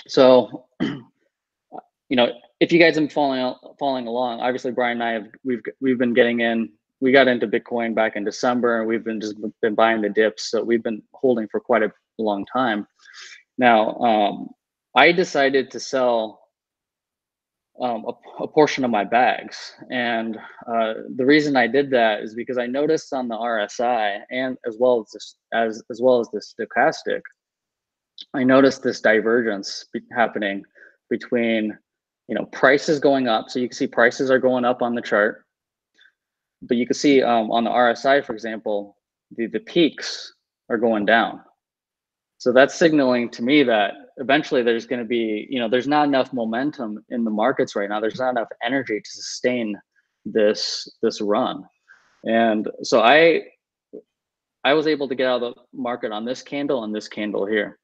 So, if you guys have been following along, obviously Brian and I we've been getting in. We got into Bitcoin back in December, and we've been buying the dips. So we've been holding for quite a long time. Now, I decided to sell a portion of my bags, and the reason I did that is because I noticed on the RSI and as well as the stochastic, I noticed this divergence happening between prices going up. So you can see prices are going up on the chart, but you can see on the RSI, for example, the peaks are going down. So that's signaling to me that eventually there's going to be, there's not enough momentum in the markets right now. There's not enough energy to sustain this run. And so I was able to get out of the market on this candle and this candle here.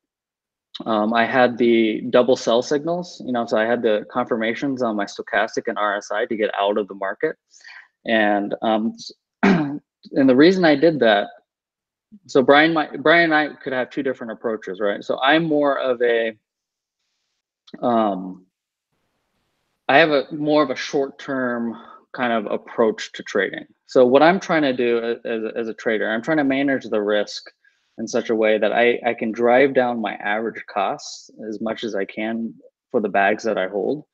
I had the double sell signals, so I had the confirmations on my stochastic and RSI to get out of the market. And and the reason I did that, so Brian and I could have two different approaches, right? So I'm more of a, I have more of a short-term kind of approach to trading. So what I'm trying to do as a trader, I'm trying to manage the risk in such a way that I can drive down my average costs as much as I can for the bags that I hold.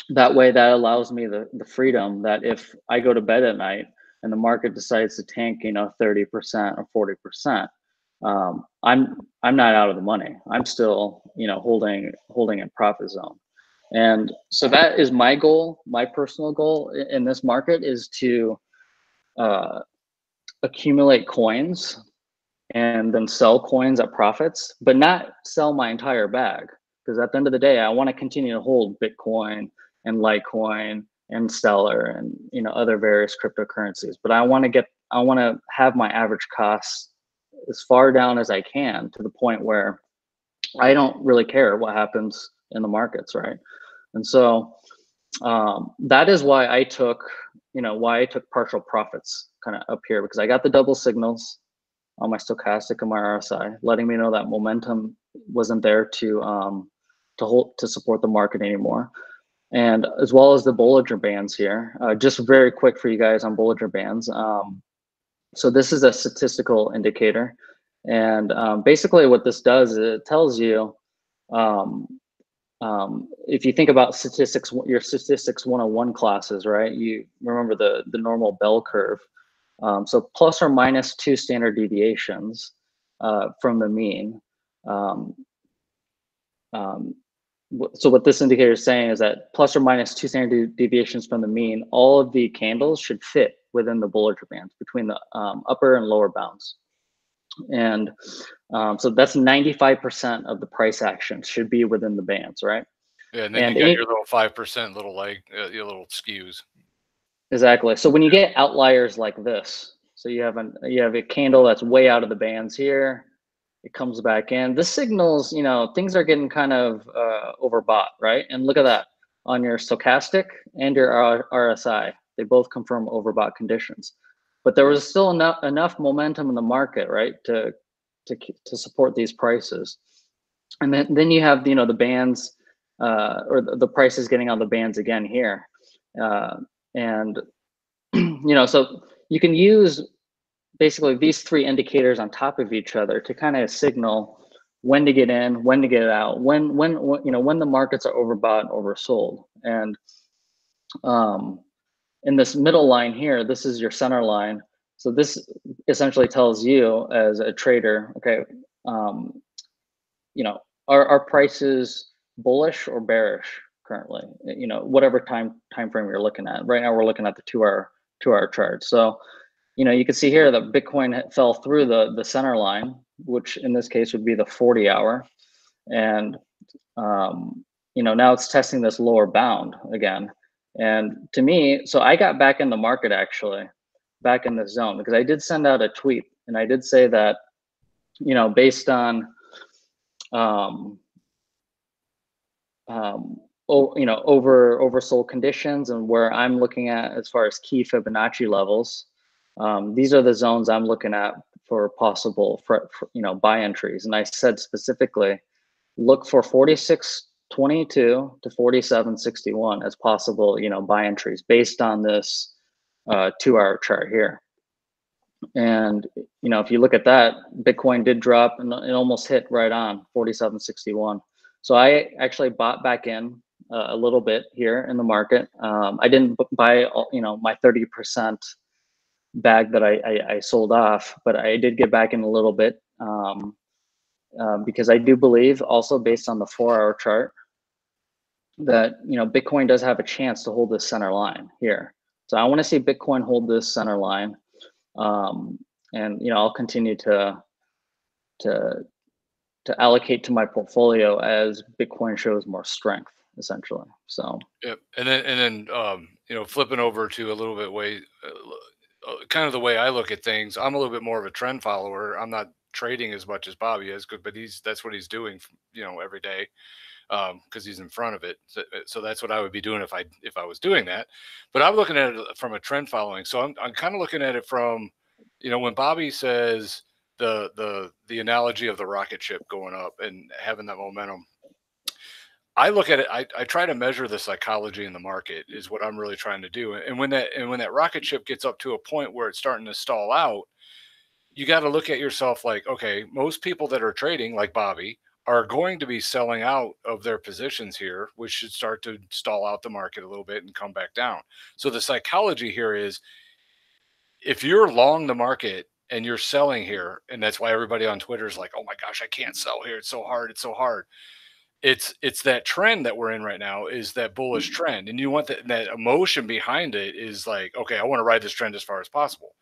That way, that allows me the freedom that if I go to bed at night and the market decides to tank, 30% or 40%, I'm not out of the money. I'm still, holding in profit zone. And so that is my goal. My personal goal in this market is to accumulate coins and then sell coins at profits, but not sell my entire bag. Because at the end of the day, I want to continue to hold Bitcoin and Litecoin and Stellar and other various cryptocurrencies. But I want to have my average costs as far down as I can, to the point where I don't really care what happens in the markets, right? And so that is why I took partial profits kind of up here, because I got the double signals on my stochastic and my RSI, letting me know that momentum wasn't there to support the market anymore. And as well as the Bollinger Bands here. Just very quick for you guys on Bollinger Bands. So this is a statistical indicator. And basically what this does is it tells you, if you think about statistics, your statistics 101 classes, right? You remember the normal bell curve. So plus or minus 2 standard deviations from the mean. Um, so what this indicator is saying is that plus or minus 2 standard deviations from the mean, all of the candles should fit within the Bollinger Bands between the upper and lower bounds. And so that's 95% of the price action should be within the bands, right? Yeah, and then you got your little 5% little leg, your little skews. Exactly. So when you get outliers like this, so you have a candle that's way out of the bands here, it comes back in. This signals, things are getting kind of overbought, right? And look at that on your stochastic and your RSI, they both confirm overbought conditions. But there was still enough momentum in the market, right, to support these prices. And then you have the bands or the prices getting on the bands again here, and so you can use basically these three indicators on top of each other to kind of signal when to get in, when to get out, when the markets are overbought and oversold. And in this middle line here, this is your center line. So this essentially tells you as a trader, okay, are prices bullish or bearish currently? Whatever time frame you're looking at. Right now, we're looking at the 2-hour chart. So you can see here that Bitcoin fell through the center line, which in this case would be the 40-hour, and now it's testing this lower bound again. And to me, so I got back in the market actually, back in this zone, because I did send out a tweet and I did say that, based on oversold conditions and where I'm looking at as far as key Fibonacci levels, these are the zones I'm looking at for possible buy entries. And I said specifically, look for 46.22 to 47.61 as possible buy entries based on this 2-hour chart here. And if you look at that, Bitcoin did drop and it almost hit right on 47.61. So I actually bought back in a little bit here in the market. I didn't buy my 30% bag that I sold off, but I did get back in a little bit because I do believe, also based on the 4-hour chart, that Bitcoin does have a chance to hold this center line here. So I want to see Bitcoin hold this center line, and I'll continue to allocate to my portfolio as Bitcoin shows more strength, essentially. So yep. And then flipping over to a little bit kind of the way I look at things, I'm a little bit more of a trend follower. I'm not trading as much as Bobby is, but that's what he's doing, every day, because he's in front of it. So that's what I would be doing if I was doing that. But I'm looking at it from a trend following. So I'm kind of looking at it from, when Bobby says the analogy of the rocket ship going up and having that momentum, I look at it, I try to measure the psychology in the market is what I'm really trying to do. And when that rocket ship gets up to a point where it's starting to stall out, you got to look at yourself like, okay, most people that are trading like Bobby are going to be selling out of their positions here, which should start to stall out the market a little bit and come back down. So the psychology here is, if you're long the market and you're selling here, and that's why everybody on Twitter is like, oh my gosh, I can't sell here. It's so hard. It's so hard. It's that trend that we're in right now, is that bullish trend. And you want that emotion behind it is like, okay, I want to ride this trend as far as possible.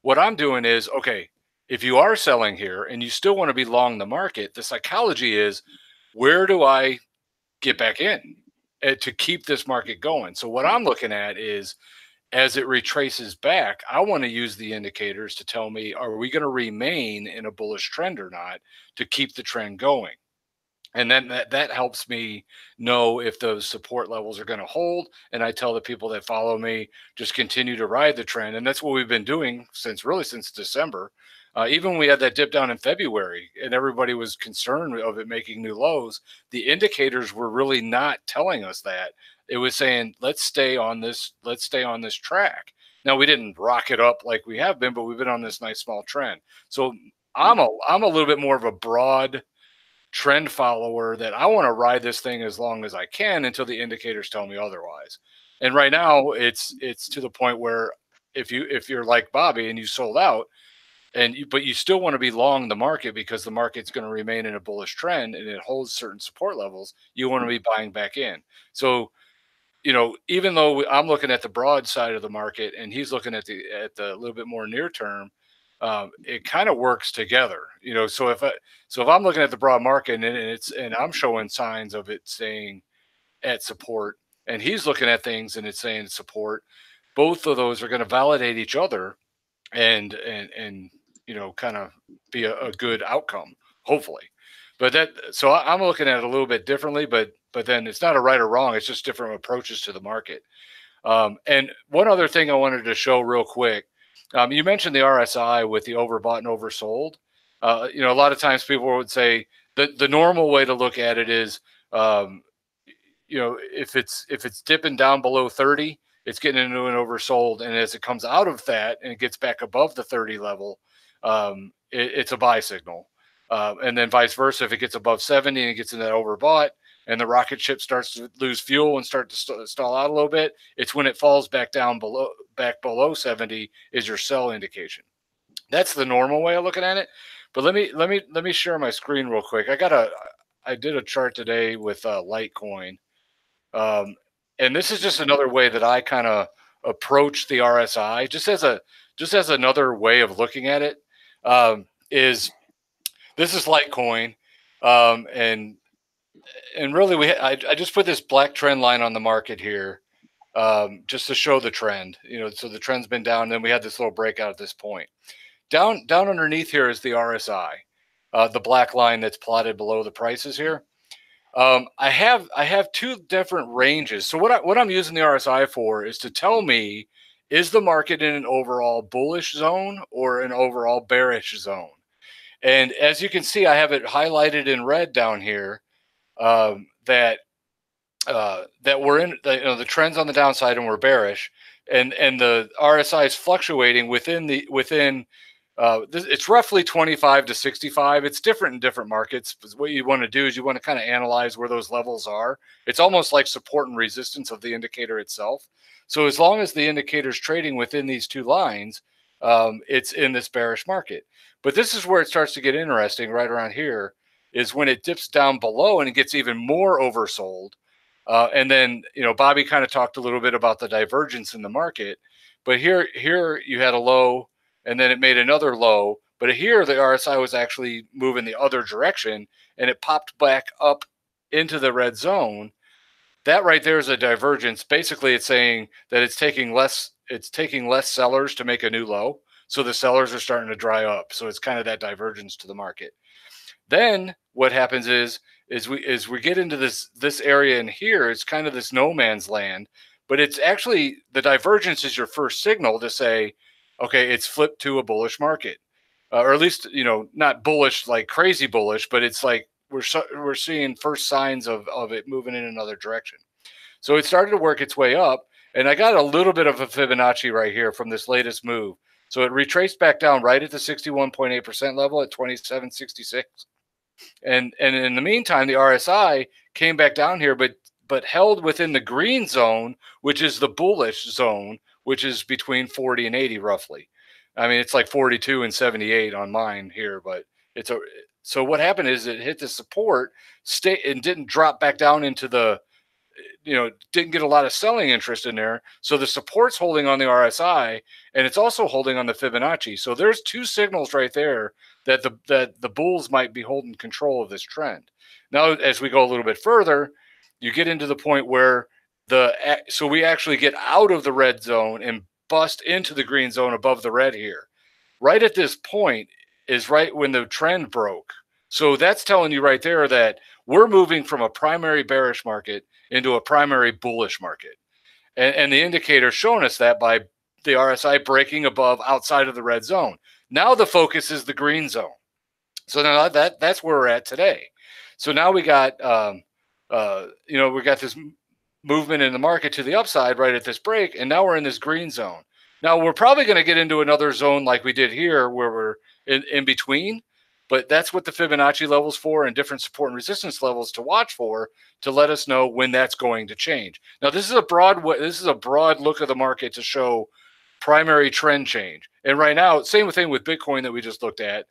What I'm doing is, okay, if you are selling here and you still want to be long the market, the psychology is, where do I get back in to keep this market going? So what I'm looking at is, as it retraces back, I want to use the indicators to tell me, are we going to remain in a bullish trend or not, to keep the trend going? And then that helps me know if those support levels are going to hold. And I tell the people that follow me, just continue to ride the trend. And that's what we've been doing since December. Even when we had that dip down in February and everybody was concerned of it making new lows, the indicators were really not telling us that. It was saying, let's stay on this track. Now, we didn't rock it up like we have been, but we've been on this nice small trend. So I'm a little bit more of a broad trend follower, that I want to ride this thing as long as I can until the indicators tell me otherwise. And right now it's to the point where if you're like Bobby and you sold out, but you still want to be long the market because the market's going to remain in a bullish trend and it holds certain support levels. You want to be buying back in. So, even though I'm looking at the broad side of the market and he's looking at the little bit more near term, it kind of works together. So if I'm looking at the broad market and I'm showing signs of it staying at support, and he's looking at things and it's saying support, both of those are going to validate each other and kind of be a good outcome, hopefully. But so I'm looking at it a little bit differently, but then it's not a right or wrong. It's just different approaches to the market. And one other thing I wanted to show real quick, you mentioned the RSI with the overbought and oversold. A lot of times people would say the normal way to look at it is, if it's dipping down below 30, it's getting into an oversold, and as it comes out of that and it gets back above the 30 level, it's a buy signal. And then vice versa, if it gets above 70 and it gets into that overbought and the rocket ship starts to lose fuel and start to stall out a little bit, it's when it falls back down below 70 is your sell indication. That's the normal way of looking at it. But let me share my screen real quick. I did a chart today with Litecoin. And this is just another way that I kind of approach the RSI, just as another way of looking at it. This is Litecoin, and really I just put this black trend line on the market here, just to show the trend. So the trend's been down, and then we had this little breakout at this point. Down underneath here is the RSI, the black line that's plotted below the prices here. I have two different ranges. So what I'm using the RSI for is to tell me, is the market in an overall bullish zone or an overall bearish zone? And as you can see, I have it highlighted in red down here, that we're in the trends on the downside and we're bearish, and the RSI is fluctuating within it's roughly 25 to 65. It's different in different markets. But what you want to do is you want to kind of analyze where those levels are. It's almost like support and resistance of the indicator itself. So as long as the indicator is trading within these two lines, it's in this bearish market. But this is where it starts to get interesting right around here, is when it dips down below and it gets even more oversold. And then, Bobby kind of talked a little bit about the divergence in the market. But here you had a low, and then it made another low. But here the RSI was actually moving the other direction, and it popped back up into the red zone. That right there is a divergence. Basically, it's saying that it's taking less sellers to make a new low. So the sellers are starting to dry up. So it's kind of that divergence to the market. Then what happens is we get into this area in here. It's kind of this no man's land, but it's actually the divergence is your first signal to say, okay, it's flipped to a bullish market, or at least, not bullish, like crazy bullish, but it's like we're seeing first signs of it moving in another direction. So it started to work its way up, and I got a little bit of a Fibonacci right here from this latest move. So it retraced back down right at the 61.8% level at 27.66. And in the meantime, the RSI came back down here, but held within the green zone, which is the bullish zone, which is between 40 and 80 roughly. I mean, it's like 42 and 78 on mine here, but so what happened is it hit the support, and didn't drop back down into the, didn't get a lot of selling interest in there. So the support's holding on the RSI, and it's also holding on the Fibonacci. So there's two signals right there that the bulls might be holding control of this trend. Now, as we go a little bit further, you get into the point where so we actually get out of the red zone and bust into the green zone above the red here. Right at this point is right when the trend broke. So that's telling you right there that we're moving from a primary bearish market into a primary bullish market. And the indicator showing us that by the RSI breaking above outside of the red zone. Now the focus is the green zone. So now that's where we're at today. So now we got, we got this movement in the market to the upside right at this break, and now we're in this green zone. Now we're probably going to get into another zone like we did here, where we're in between, but that's what the Fibonacci levels for, and different support and resistance levels to watch for, to let us know when that's going to change. Now this is a broad look of the market to show primary trend change. And right now, same thing with Bitcoin that we just looked at.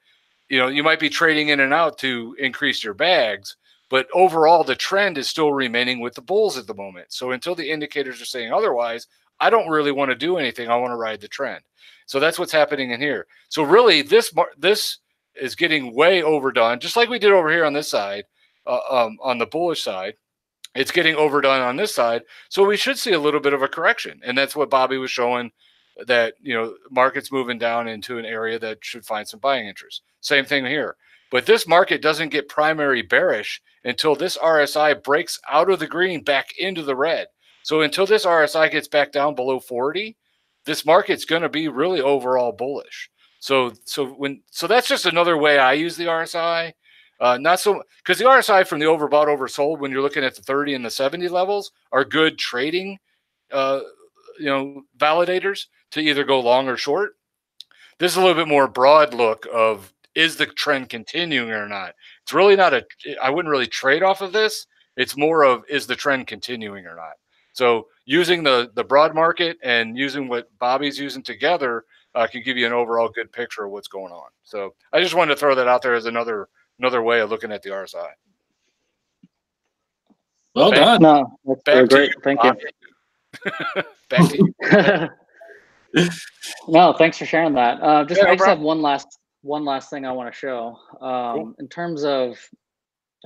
You know, you might be trading in and out to increase your bags, but overall the trend is still remaining with the bulls at the moment. So until the indicators are saying otherwise, I don't really want to do anything. I want to ride the trend. So that's what's happening in here. So really, this is getting way overdone, just like we did over here on this side, on the bullish side. It's getting overdone on this side. So we should see a little bit of a correction. And that's what Bobby was showing, that, you know, market's moving down into an area that should find some buying interest. Same thing here. But this market doesn't get primary bearish until this RSI breaks out of the green back into the red. So until this RSI gets back down below 40, this market's going to be really overall bullish. So that's just another way I use the RSI. Not so, because the RSI from the overbought, oversold, when you're looking at the 30 and the 70 levels, are good trading, validators to either go long or short. This is a little bit more broad look of, is the trend continuing or not? It's really not I wouldn't really trade off of this. It's more of, is the trend continuing or not? So using the broad market and using what Bobby's using together can give you an overall good picture of what's going on. So I just wanted to throw that out there as another way of looking at the RSI. Well done. No, that's great. Thank you. Back to you. No, thanks for sharing that. I just have one last thing I want to show. Cool. In terms of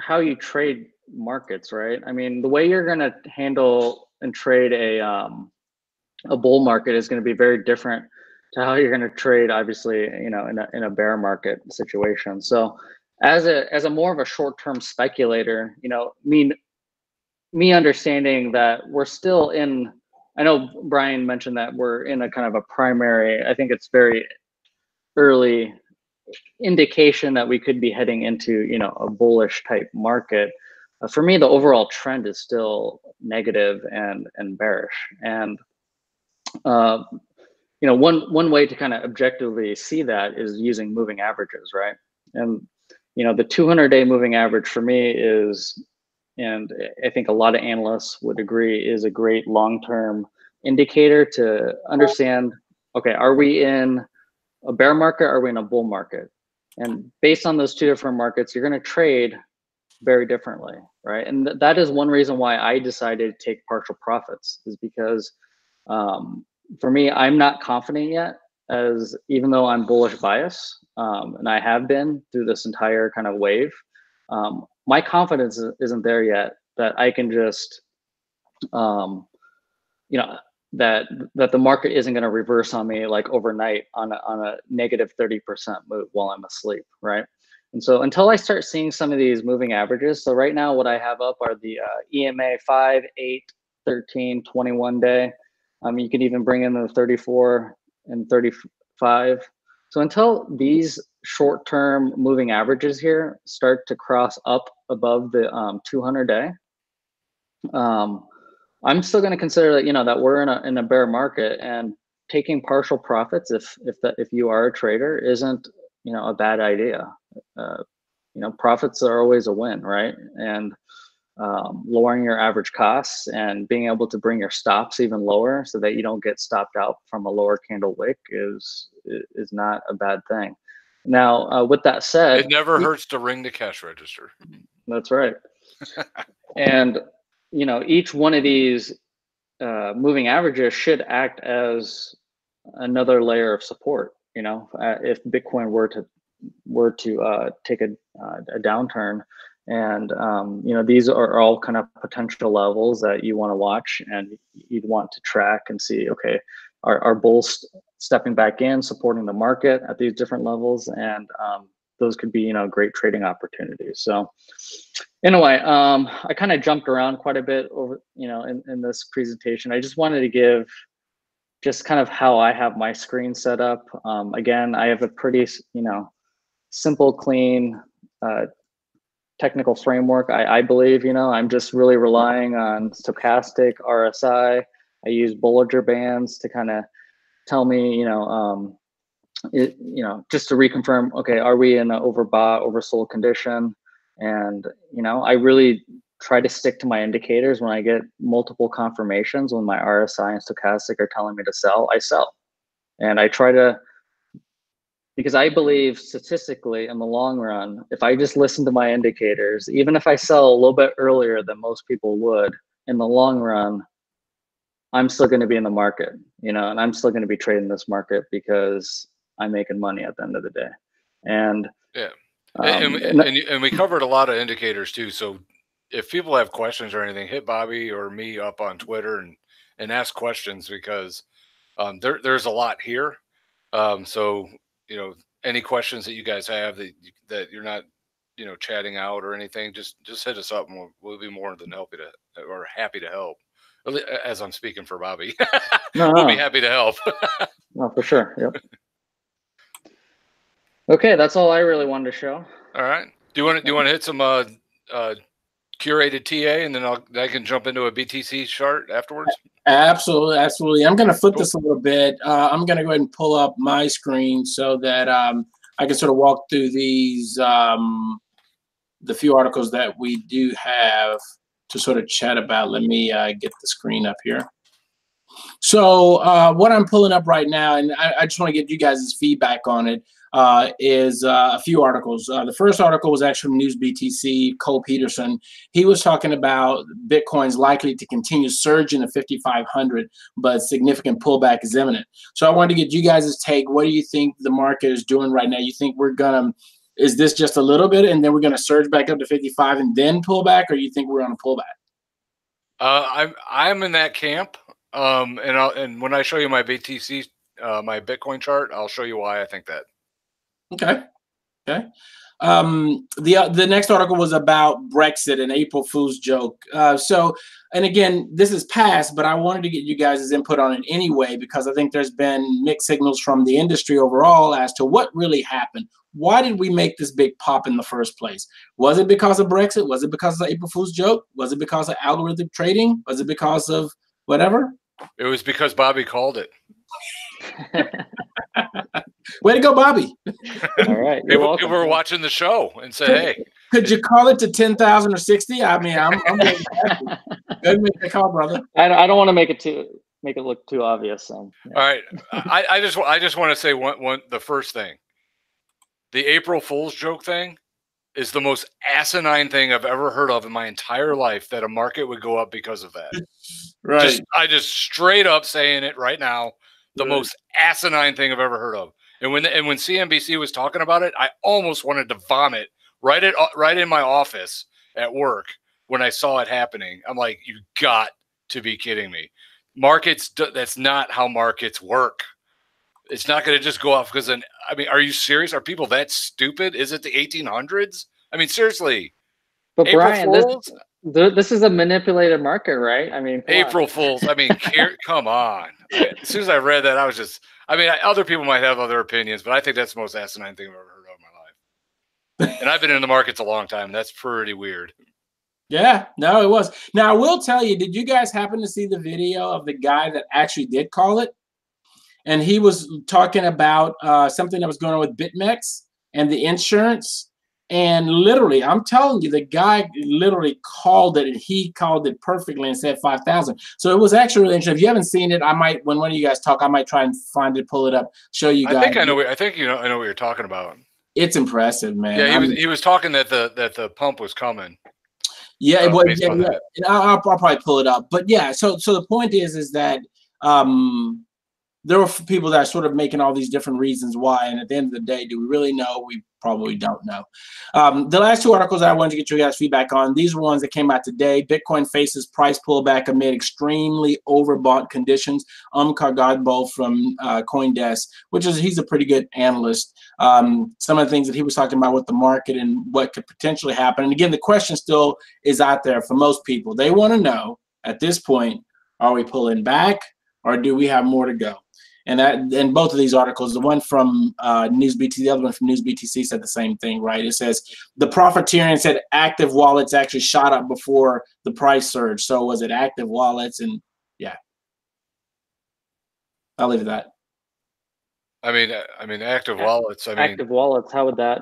how you trade markets, right? I mean, the way you're going to handle and trade a bull market is going to be very different to how you're going to trade, obviously, you know, in a bear market situation. So as a more of a short-term speculator, you know, me understanding that we're still in, I know Brian mentioned that we're in a kind of a primary, I think it's very early indication that we could be heading into, you know, a bullish type market. For me, the overall trend is still negative and bearish. And you know, one way to kind of objectively see that is using moving averages, right? And you know, the 200-day moving average for me is, and I think a lot of analysts would agree, is a great long-term indicator to understand, okay, are we in a bear market? Are we in a bull market? And based on those two different markets, you're going to trade very differently, right? And that is one reason why I decided to take partial profits, is because for me, I'm not confident yet, as even though I'm bullish bias, and I have been through this entire kind of wave, my confidence isn't there yet that I can just, you know, that the market isn't going to reverse on me like overnight on a negative 30% move while I'm asleep, right? And so until I start seeing some of these moving averages, so right now what I have up are the EMA 5, 8, 13, 21 day. You can even bring in the 34 and 35. So until these short-term moving averages here start to cross up above the 200-day, I'm still going to consider that, you know, that we're in a bear market, and taking partial profits if you are a trader isn't, you know, a bad idea. You know, profits are always a win, right? And lowering your average costs and being able to bring your stops even lower so that you don't get stopped out from a lower candle wick is not a bad thing. Now, with that said, it never hurts to ring the cash register. That's right. And you know, each one of these moving averages should act as another layer of support. You know, if Bitcoin were to take a downturn, and you know, these are all kind of potential levels that you want to watch and you'd want to track and see, okay, are bulls stepping back in, supporting the market at these different levels, and those could be, you know, great trading opportunities. So anyway, I kind of jumped around quite a bit over, you know, in this presentation. I just wanted to give just kind of how I have my screen set up. Again, I have a pretty, you know, simple, clean technical framework. I believe, you know, I'm just really relying on stochastic RSI. I use Bollinger Bands to kind of tell me, you know, you know, just to reconfirm, okay, are we in an overbought, oversold condition? And, you know, I really try to stick to my indicators. When I get multiple confirmations, when my RSI and stochastic are telling me to sell, I sell. And I try to, because I believe statistically in the long run, if I just listen to my indicators, even if I sell a little bit earlier than most people would, in the long run, I'm still going to be in the market, you know, and I'm still going to be trading this market because I'm making money at the end of the day. And yeah, and we covered a lot of indicators too. So if people have questions or anything, hit Bobby or me up on Twitter and ask questions, because there's a lot here. So, you know, any questions that you guys have that you're not, you know, chatting out or anything, just hit us up and we'll be more than happy to help. As I'm speaking for Bobby, we'll be happy to help. No, for sure. Yep. Okay, that's all I really wanted to show. All right. Do you want to hit some curated TA, and then I can jump into a BTC chart afterwards? Absolutely, absolutely. I'm going to flip this a little bit. I'm going to go ahead and pull up my screen so that I can sort of walk through these the few articles that we do have to sort of chat about. Let me get the screen up here. So what I'm pulling up right now, and I just want to get you guys' feedback on it, is a few articles. The first article was actually from News BTC, Cole Peterson. He was talking about Bitcoin's likely to continue surging to 5,500, but significant pullback is imminent. So I wanted to get you guys' take. What do you think the market is doing right now? You think is this just a little bit and then we're gonna surge back up to 55 and then pull back, or you think we're on a pullback? I'm in that camp. And when I show you my BTC, my Bitcoin chart, I'll show you why I think that. Okay. Okay. The next article was about Brexit and April Fool's joke. And again, this is past, but I wanted to get you guys' input on it anyway, because I think there's been mixed signals from the industry overall as to what really happened. Why did we make this big pop in the first place? Was it because of Brexit? Was it because of the April Fool's joke? Was it because of algorithmic trading? Was it because of whatever? It was because Bobby called it. Way to go, Bobby. All right. People were watching the show and say, hey. Could you call it to 10,000 or 60? I mean, I'm really happy. Go ahead and make the call, brother. I don't want to make it look too obvious. So, yeah. All right. I just want to say the first thing. The April Fool's joke thing is the most asinine thing I've ever heard of in my entire life, that a market would go up because of that. Right. I just straight up saying it right now. The most asinine thing I've ever heard of. And when CNBC was talking about it, I almost wanted to vomit right in my office at work when I saw it happening. I'm like, you got to be kidding me. Markets, that's not how markets work. It's not going to just go off because I mean, are you serious? Are people that stupid? Is it the 1800s? I mean, seriously. But April Brian, Fools? this is a manipulated market, right? I mean, April Fools. I mean, come on. As soon as I read that, I was just, I mean, other people might have other opinions, but I think that's the most asinine thing I've ever heard of in my life. And I've been in the markets a long time. That's pretty weird. Yeah, no, it was. Now, I will tell you, did you guys happen to see the video of the guy that actually did call it? And he was talking about something that was going on with BitMEX and the insurance. And literally, I'm telling you, the guy literally called it, and he called it perfectly and said 5,000. So it was actually really interesting. If you haven't seen it, I might, when one of you guys talk, I might try and find it, pull it up, show you guys. I think I know. I think I know what you're talking about. It's impressive, man. Yeah, he was talking that the pump was coming. Yeah, it was. Yeah. I'll probably pull it up. But yeah, so the point is that there were people that are sort of making all these different reasons why, and at the end of the day, do we really know? We probably don't know. The last two articles I wanted to get you guys feedback on, these were ones that came out today. Bitcoin faces price pullback amid extremely overbought conditions. Kargadbo from CoinDesk, he's a pretty good analyst. Some of the things that he was talking about with the market and what could potentially happen. And again, the question still is out there for most people. They want to know at this point, are we pulling back or do we have more to go? And both of these articles, the one from News BTC, the other one from News BTC said the same thing, right? It says the profiteering said active wallets actually shot up before the price surge. So was it active wallets? And yeah, I'll leave it at that. I mean, active wallets. Active wallets. How would that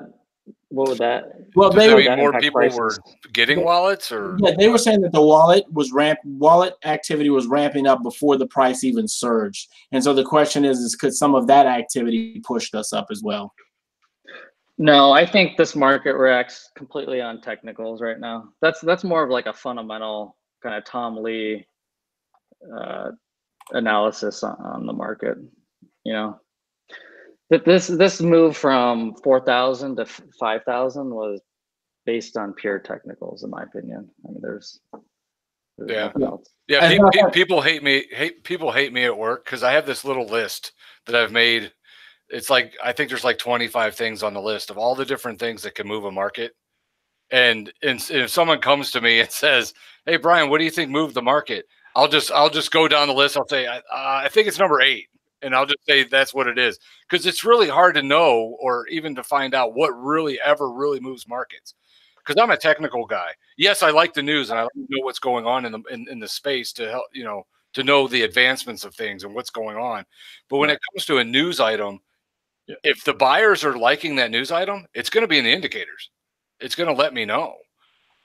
What would that? Well, Does they that were, mean more people prices? were getting wallets, or yeah, they were saying that the wallet activity was ramping up before the price even surged. And so the question is could some of that activity pushed us up as well? No, I think this market reacts completely on technicals right now. That's more of like a fundamental kind of Tom Lee analysis on the market. You know, that this move from 4,000 to 5,000 was based on pure technicals, in my opinion. I mean, there's yeah, nothing else. yeah. People hate me. People hate me at work because I have this little list that I've made. It's like I think there's like 25 things on the list of all the different things that can move a market. And if someone comes to me and says, "Hey, Brian, what do you think moved the market?" I'll just go down the list. I'll say, I think it's number 8, and I'll just say that's what it is, because it's really hard to know or even to find out what really ever really moves markets. Because I'm a technical guy. Yes, I like the news and I like to know what's going on in the space to help to know the advancements of things and what's going on. But when it comes to a news item, if the buyers are liking that news item, it's going to be in the indicators. It's going to let me know.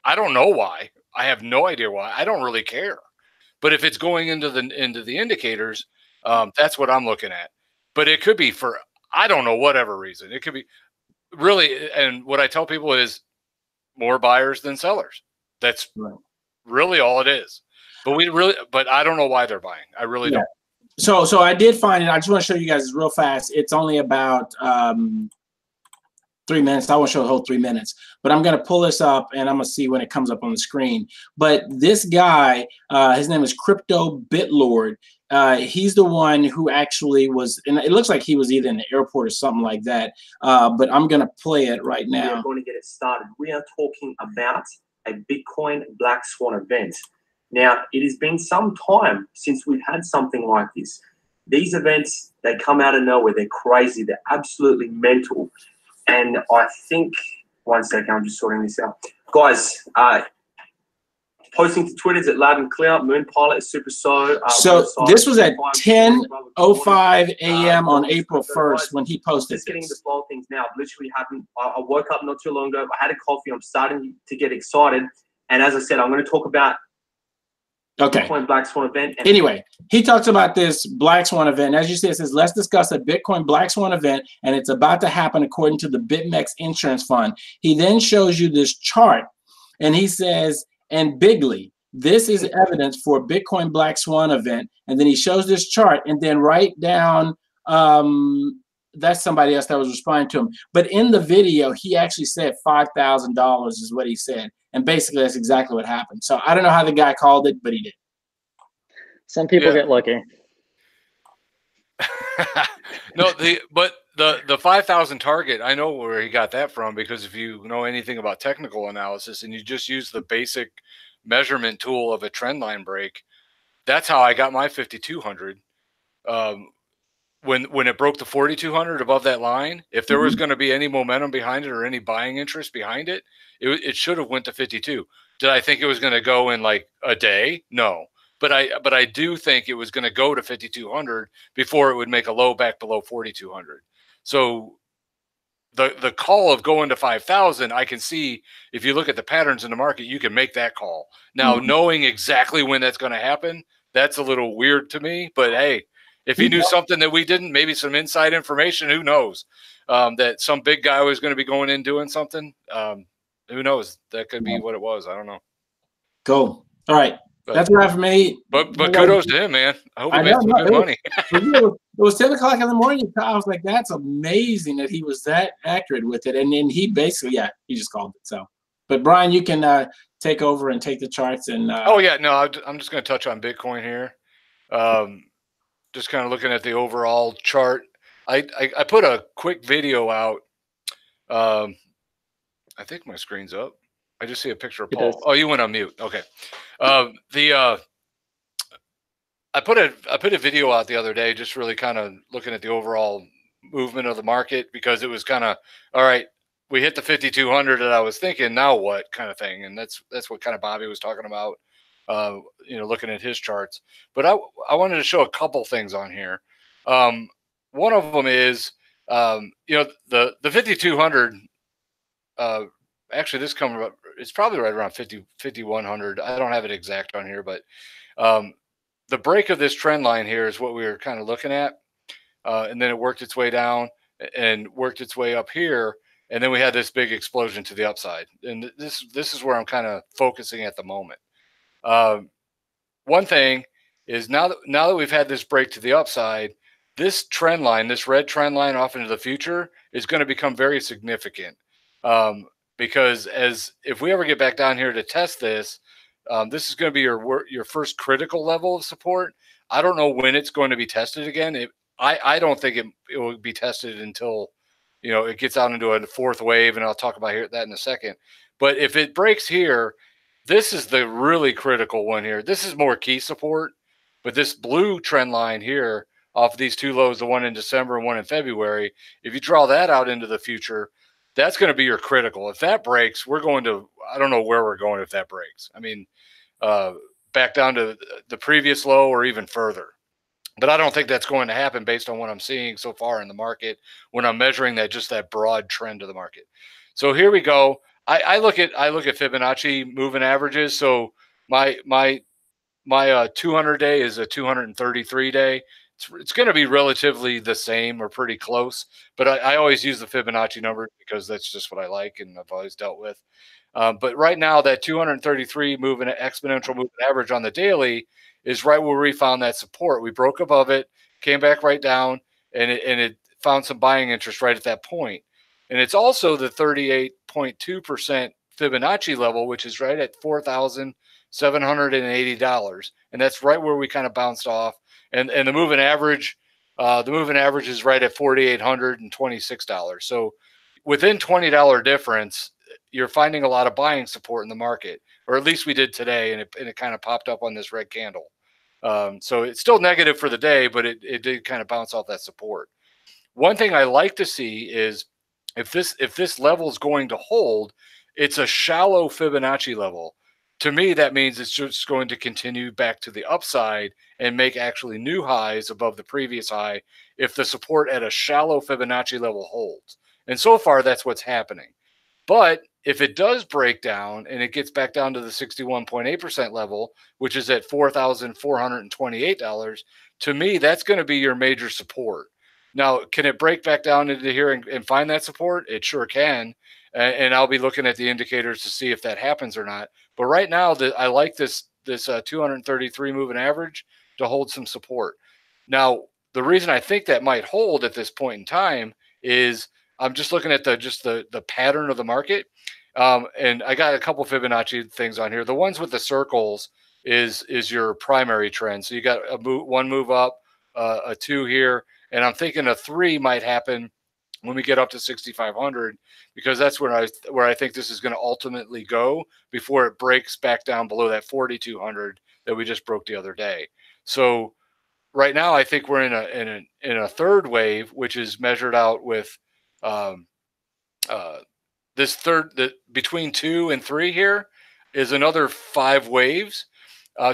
I don't know why. I have no idea why. I don't really care. But if it's going into the indicators, that's what I'm looking at. But it could be for I don't know whatever reason. It could be really. And what I tell people is more buyers than sellers. That's really all it is. But I don't know why they're buying. I really don't. So I did find it. I just want to show you guys real fast. It's only about 3 minutes. I won't show the whole 3 minutes, but I'm going to pull this up and I'm going to see when it comes up on the screen. But this guy, his name is Crypto Bitlord. He's the one who actually was, and it looks like he was either in the airport or something like that. But I'm going to play it right now. We're going to get it started. We are talking about a Bitcoin Black Swan event. Now, it has been some time since we've had something like this. These events, they come out of nowhere. They're crazy. They're absolutely mental. And I think, one second, I'm just sorting this out. Guys, posting to Twitter is at loud and clear. Moon Pilot, Super So. So this was at 10:05 a.m. on April 1st when he posted just getting the flow of things now. Literally happened. I woke up not too long ago. I had a coffee. I'm starting to get excited. And as I said, I'm going to talk about Bitcoin Black Swan event. Anyway, he talks about this Black Swan event. As you said, it says, let's discuss a Bitcoin Black Swan event, and it's about to happen according to the BitMEX Insurance Fund. He then shows you this chart, and he says, and bigly, this is evidence for a Bitcoin Black Swan event. And then he shows this chart, and then right down, that's somebody else that was responding to him. But in the video, he actually said $5,000 is what he said. And basically, that's exactly what happened. So I don't know how the guy called it, but he did. Some people get lucky. No, the 5,000 target, I know where he got that from, because if you know anything about technical analysis and you just use the basic measurement tool of a trend line break, that's how I got my 5,200. When it broke the 4,200 above that line, if there was going to be any momentum behind it or any buying interest behind it, it should have went to 52. Did I think it was going to go in like a day? No. But I do think it was going to go to 5,200 before it would make a low back below 4,200. So the call of going to 5,000, I can see if you look at the patterns in the market, you can make that call. Now, knowing exactly when that's going to happen, that's a little weird to me. But hey, if he knew something that we didn't, maybe some inside information, who knows? That some big guy was going to be going in doing something. Who knows? That could be what it was. I don't know. Cool. All right. That's what I have for me. But kudos to him, man. I hope he made some good money. It was 10 o'clock in the morning. I was like, that's amazing that he was that accurate with it. And then he basically, he just called it. So, but Brian, you can take over and take the charts. And oh, yeah. No, I'm just going to touch on Bitcoin here. Just kind of looking at the overall chart. I put a quick video out. I think my screen's up. I just see a picture of Paul. Oh, you went on mute. Okay. I put a video out the other day, just really kind of looking at the overall movement of the market, because it was kind of, all right, we hit the 5,200 that I was thinking, now what kind of thing. And that's what kind of Bobby was talking about, looking at his charts. But I wanted to show a couple things on here. One of them is, the 5,200 actually this coming up, it's probably right around 5,100. I don't have it exact on here, but um, the break of this trend line here is what we were kind of looking at. And then it worked its way down and worked its way up here. And then we had this big explosion to the upside. And this is where I'm kind of focusing at the moment. One thing is now that we've had this break to the upside, this trend line, this red trend line off into the future is going to become very significant. Because if we ever get back down here to test this, this is going to be your first critical level of support. I don't know when it's going to be tested again. I don't think it will be tested until it gets out into a fourth wave, and I'll talk about that in a second. But if it breaks here, this is the really critical one here. This is more key support, but this blue trend line here off of these two lows, the one in December and one in February, if you draw that out into the future, that's going to be your critical. If that breaks, we're going to, I don't know where we're going if that breaks. I mean, back down to the previous low or even further. But I don't think that's going to happen based on what I'm seeing so far in the market when I'm measuring that broad trend of the market. So here we go. I look at Fibonacci moving averages. So my 200 day is a 233 day. It's going to be relatively the same or pretty close, but I always use the Fibonacci number because that's just what I like and I've always dealt with. But right now, that 233 moving exponential moving average on the daily is right where we found that support. We broke above it, came back right down, and it found some buying interest right at that point. And it's also the 38.2% Fibonacci level, which is right at $4,780, and that's right where we kind of bounced off. And the moving average is right at $4,826. So within $20 difference, you're finding a lot of buying support in the market, or at least we did today, and it kind of popped up on this red candle. So it's still negative for the day, but it did kind of bounce off that support. One thing I like to see is if this level is going to hold, it's a shallow Fibonacci level. To me, that means it's just going to continue back to the upside and make actually new highs above the previous high if the support at a shallow Fibonacci level holds. And so far, that's what's happening. But if it does break down and it gets back down to the 61.8% level, which is at $4,428, to me, that's going to be your major support. Now, can it break back down into here and find that support? It sure can. And I'll be looking at the indicators to see if that happens or not. But right now, I like this 233 moving average to hold some support. Now, the reason I think that might hold at this point in time is I'm just looking at the pattern of the market. And I got a couple Fibonacci things on here. The ones with the circles is your primary trend. So you got one move up, a 2 here, and I'm thinking a 3 might happen when we get up to 6,500, because that's where I think this is going to ultimately go before it breaks back down below that 4,200 that we just broke the other day. So right now, I think we're in a third wave, which is measured out with this between 2 and 3 here is another 5 waves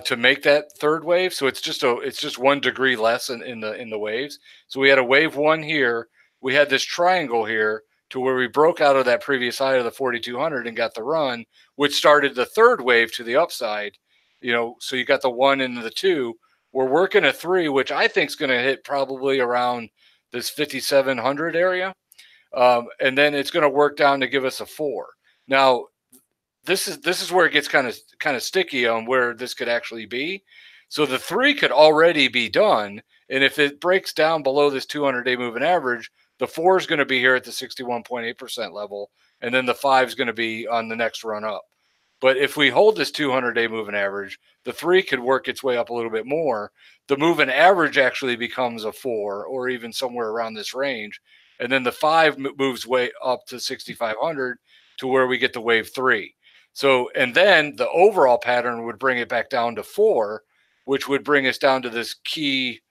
to make that third wave. So it's just 1 degree less in the waves. So we had a wave 1 here. We had this triangle here to where we broke out of that previous high of the 4,200 and got the run, which started the third wave to the upside. So you got the 1 and the 2. We're working a 3, which I think is going to hit probably around this 5,700 area. And then it's going to work down to give us a 4. Now, this is where it gets kind of sticky on where this could actually be. So the 3 could already be done. And if it breaks down below this 200-day moving average, the 4 is going to be here at the 61.8% level. And then the 5 is going to be on the next run up. But if we hold this 200-day moving average, the 3 could work its way up a little bit more. The moving average actually becomes a 4 or even somewhere around this range. And then the 5 moves way up to 6,500 to where we get the wave 3. So, and then the overall pattern would bring it back down to 4, which would bring us down to this key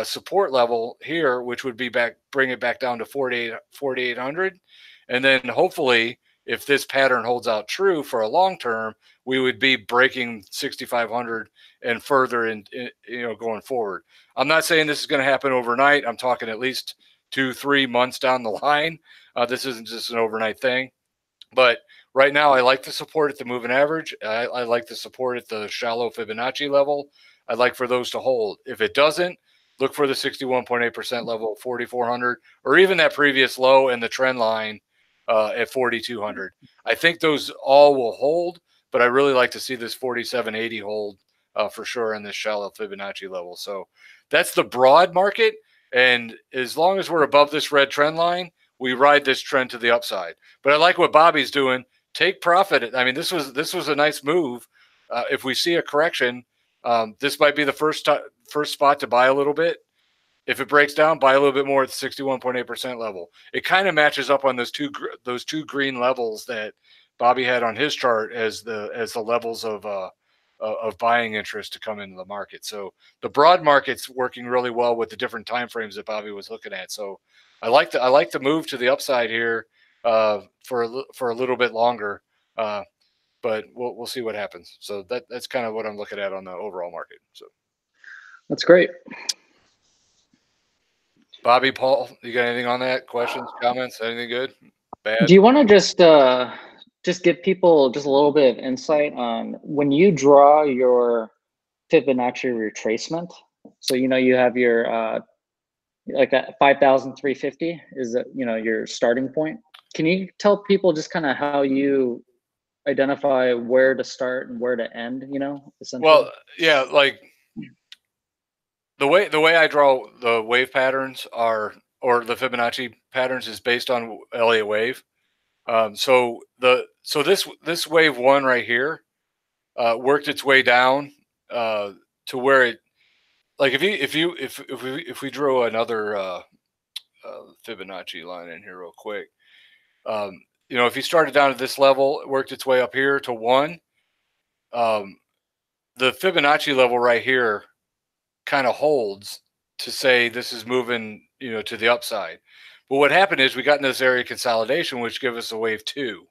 support level here, which would bring it back down to 4,800. And then hopefully, if this pattern holds out true for a long term, we would be breaking 6,500 and further in going forward. I'm not saying this is going to happen overnight. I'm talking at least 2-3 months down the line. This isn't just an overnight thing. But right now, I like the support at the moving average. I like the support at the shallow Fibonacci level. I'd like for those to hold. If it doesn't, look for the 61.8% level, 4,400, or even that previous low and the trend line at 4,200. I think those all will hold, but I really like to see this 47.80 hold for sure in this shallow Fibonacci level. So that's the broad market. And as long as we're above this red trend line, we ride this trend to the upside. But I like what Bobby's doing. Take profit. I mean, this was a nice move. If we see a correction, this might be the first spot to buy a little bit. If it breaks down, buy a little bit more at the 61.8% level. It kind of matches up on those two green levels that Bobby had on his chart as the levels of buying interest to come into the market. So the broad market's working really well with the different time frames that Bobby was looking at. So I like the move to the upside here for a little bit longer, but we'll see what happens. So that's kind of what I'm looking at on the overall market. So that's great. Bobby, Paul, you got anything on that? Questions, comments, anything good, bad? Do you want to just give people just a little bit of insight on when you draw your Fibonacci retracement? So you have your like that 5,350 is that your starting point. Can you tell people just kind of how you identify where to start and where to end? Essentially. Well, yeah, like the way I draw the wave patterns or the Fibonacci patterns is based on Elliott wave. So this wave one right here worked its way down to where it, like if we drew another Fibonacci line in here real quick, if you started down at this level, it worked its way up here to 1. The Fibonacci level right here kind of holds to say this is moving, to the upside. But what happened is we got in this area consolidation, which gave us a wave 2.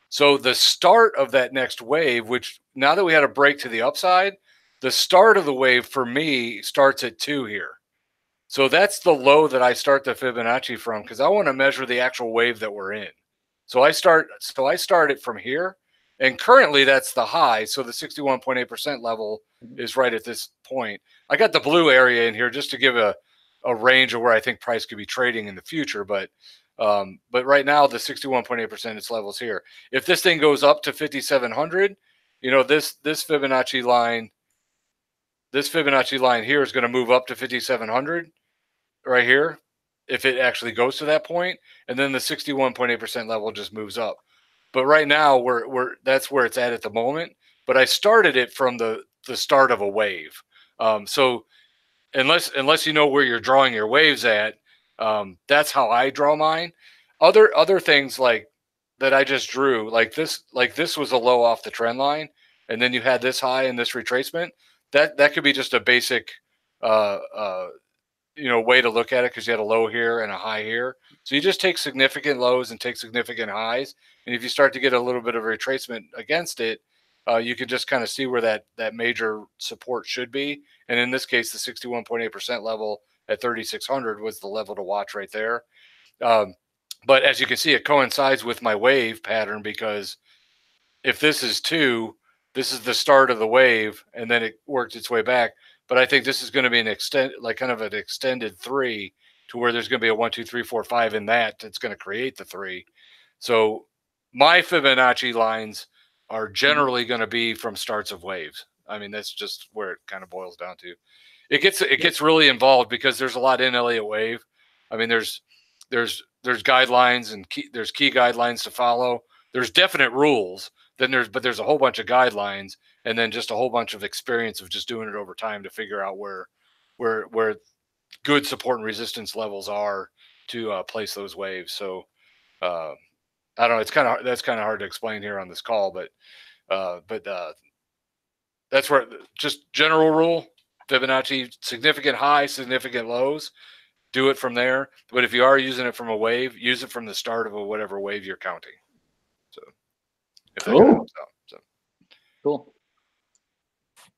So the start of that next wave, which now that we had a break to the upside, the start of the wave for me starts at 2 here. So that's the low that I start the Fibonacci from, because I want to measure the actual wave that we're in. So I start it from here, and currently that's the high. So the 61.8% level is right at this point. I got the blue area in here just to give a range of where I think price could be trading in the future. But right now the 61.8% its levels here. If this thing goes up to 5,700, this Fibonacci line here is going to move up to 5,700 right here if it actually goes to that point, and then the 61.8% level just moves up. But right now that's where it's at the moment. But I started it from the start of a wave. So unless you know where you're drawing your waves at, that's how I draw mine. Other things like that I just drew, like this was a low off the trend line, and then you had this high and this retracement. That could be just a basic way to look at it, because you had a low here and a high here. So you just take significant lows and take significant highs, and if you start to get a little bit of retracement against it, you can just kind of see where that major support should be. And in this case, the 61.8% level at 3,600 was the level to watch right there. But as you can see, it coincides with my wave pattern, because if this is 2, this is the start of the wave, and then it worked its way back. But I think this is going to be an extended 3, to where there's going to be a 1, 2, 3, 4, 5 in that. It's going to create the 3. So my Fibonacci lines are generally going to be from starts of waves. I mean, that's just where it kind of boils down to. It gets really involved, because there's a lot in Elliott wave. I mean, there's guidelines and there's key guidelines to follow. There's definite rules. But there's a whole bunch of guidelines, and then just a whole bunch of experience of just doing it over time to figure out where good support and resistance levels are to place those waves. So I don't know. That's kind of hard to explain here on this call, but that's where, just general rule: Fibonacci, significant highs, significant lows. Do it from there. But if you are using it from a wave, use it from the start of whatever wave you're counting. So. Cool. Cool.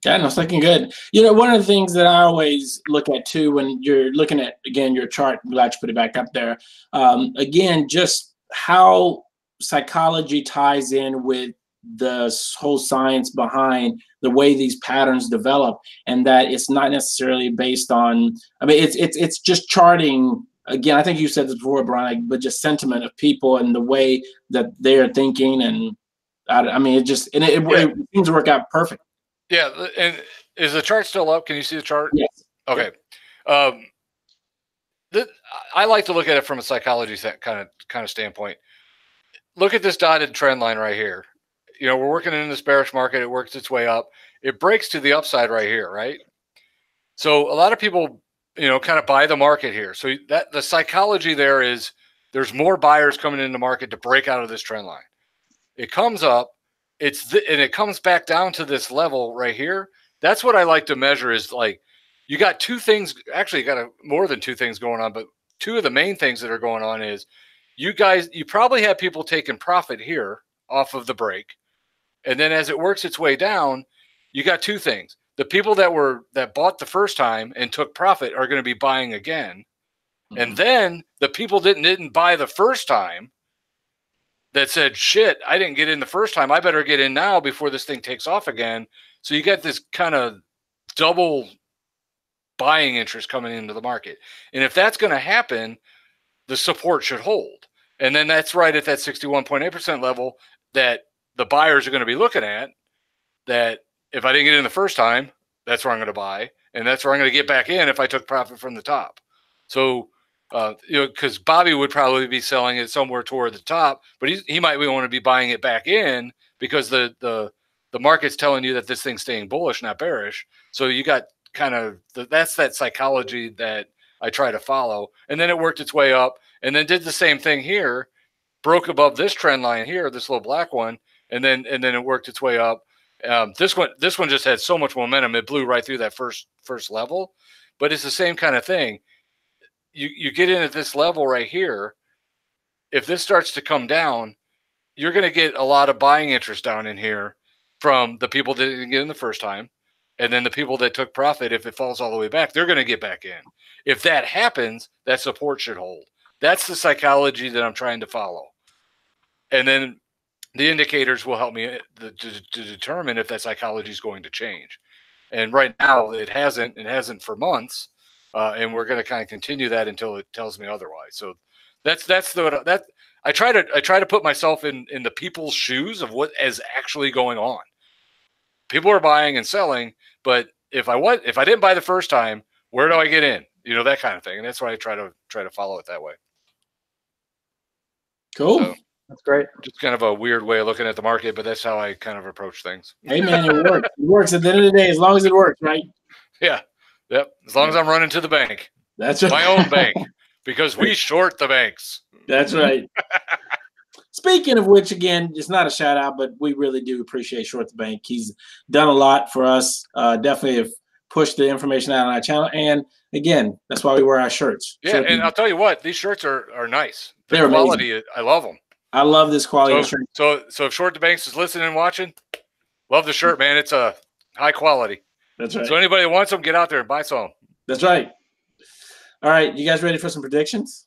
Yeah, no, it's looking good. One of the things that I always look at too, when you're looking at, again, your chart, I'm glad you put it back up there. Again, just how psychology ties in with the whole science behind the way these patterns develop, and that it's not necessarily based on, I mean, it's just charting. Again, I think you said this before, Brian, but just sentiment of people and the way that they are thinking. And I mean, it seems to work out perfect. Yeah. And is the chart still up? Can you see the chart? Yes. Okay. I like to look at it from a psychology kind of standpoint. Look at this dotted trend line right here. You know, we're working in this bearish market. It works its way up. It breaks to the upside right here, right? So a lot of people, you know, kind of buy the market here. So that the psychology there is there's more buyers coming in the market to break out of this trend line. It comes up, and it comes back down to this level right here. That's what I like to measure is like, you got two things, actually you got more than two things going on, but two of the main things that are going on is you probably have people taking profit here off of the break. And then as it works its way down, you got two things. The people that bought the first time and took profit are going to be buying again. Mm-hmm. And then the people that didn't buy the first time that said, shit, I didn't get in the first time. I better get in now before this thing takes off again. So you get this kind of double buying interest coming into the market. And if that's going to happen, the support should hold. And then that's right at that 61.8% level that the buyers are going to be looking at, that if I didn't get in the first time, that's where I'm going to buy. And that's where I'm going to get back in if I took profit from the top. So, you know, because Bobby would probably be selling it somewhere toward the top, but he might want to be buying it back in because the market's telling you that this thing's staying bullish, not bearish. So you got kind of that's that psychology that I try to follow. And then it worked its way up and then did the same thing here, broke above this trend line here, this little black one, and then it worked its way up. This one just had so much momentum, it blew right through that first level. But it's the same kind of thing. You get in at this level right here. If this starts to come down, you're going to get a lot of buying interest down in here from the people that didn't get in the first time. And then the people that took profit, if it falls all the way back, they're going to get back in. If that happens, that support should hold. That's the psychology that I'm trying to follow. And then the indicators will help me to determine if that psychology is going to change. And right now it hasn't for months. And we're going to kind of continue that until it tells me otherwise. So I try to put myself in the people's shoes of what is actually going on. People are buying and selling, but if I didn't buy the first time, where do I get in? You know, that kind of thing. And that's why I try to follow it that way. Cool. So, that's great. Just kind of a weird way of looking at the market, but that's how I kind of approach things. Hey man, it works. It works at the end of the day, as long as it works, right? Yeah. Yep. As long as I'm running to the bank. That's right. My own bank. Because we short the banks. That's right. Speaking of which, again, it's not a shout out, but we really do appreciate Short the Bank. He's done a lot for us. Definitely have pushed the information out on our channel. And again, that's why we wear our shirts. Yeah, and I'll tell you what, these shirts are nice. They're quality, amazing. I love them. I love this quality shirt. So if Short the Banks is listening and watching, love the shirt, man. It's a high quality. That's right. So anybody that wants them, get out there and buy some. That's right. All right, you guys ready for some predictions?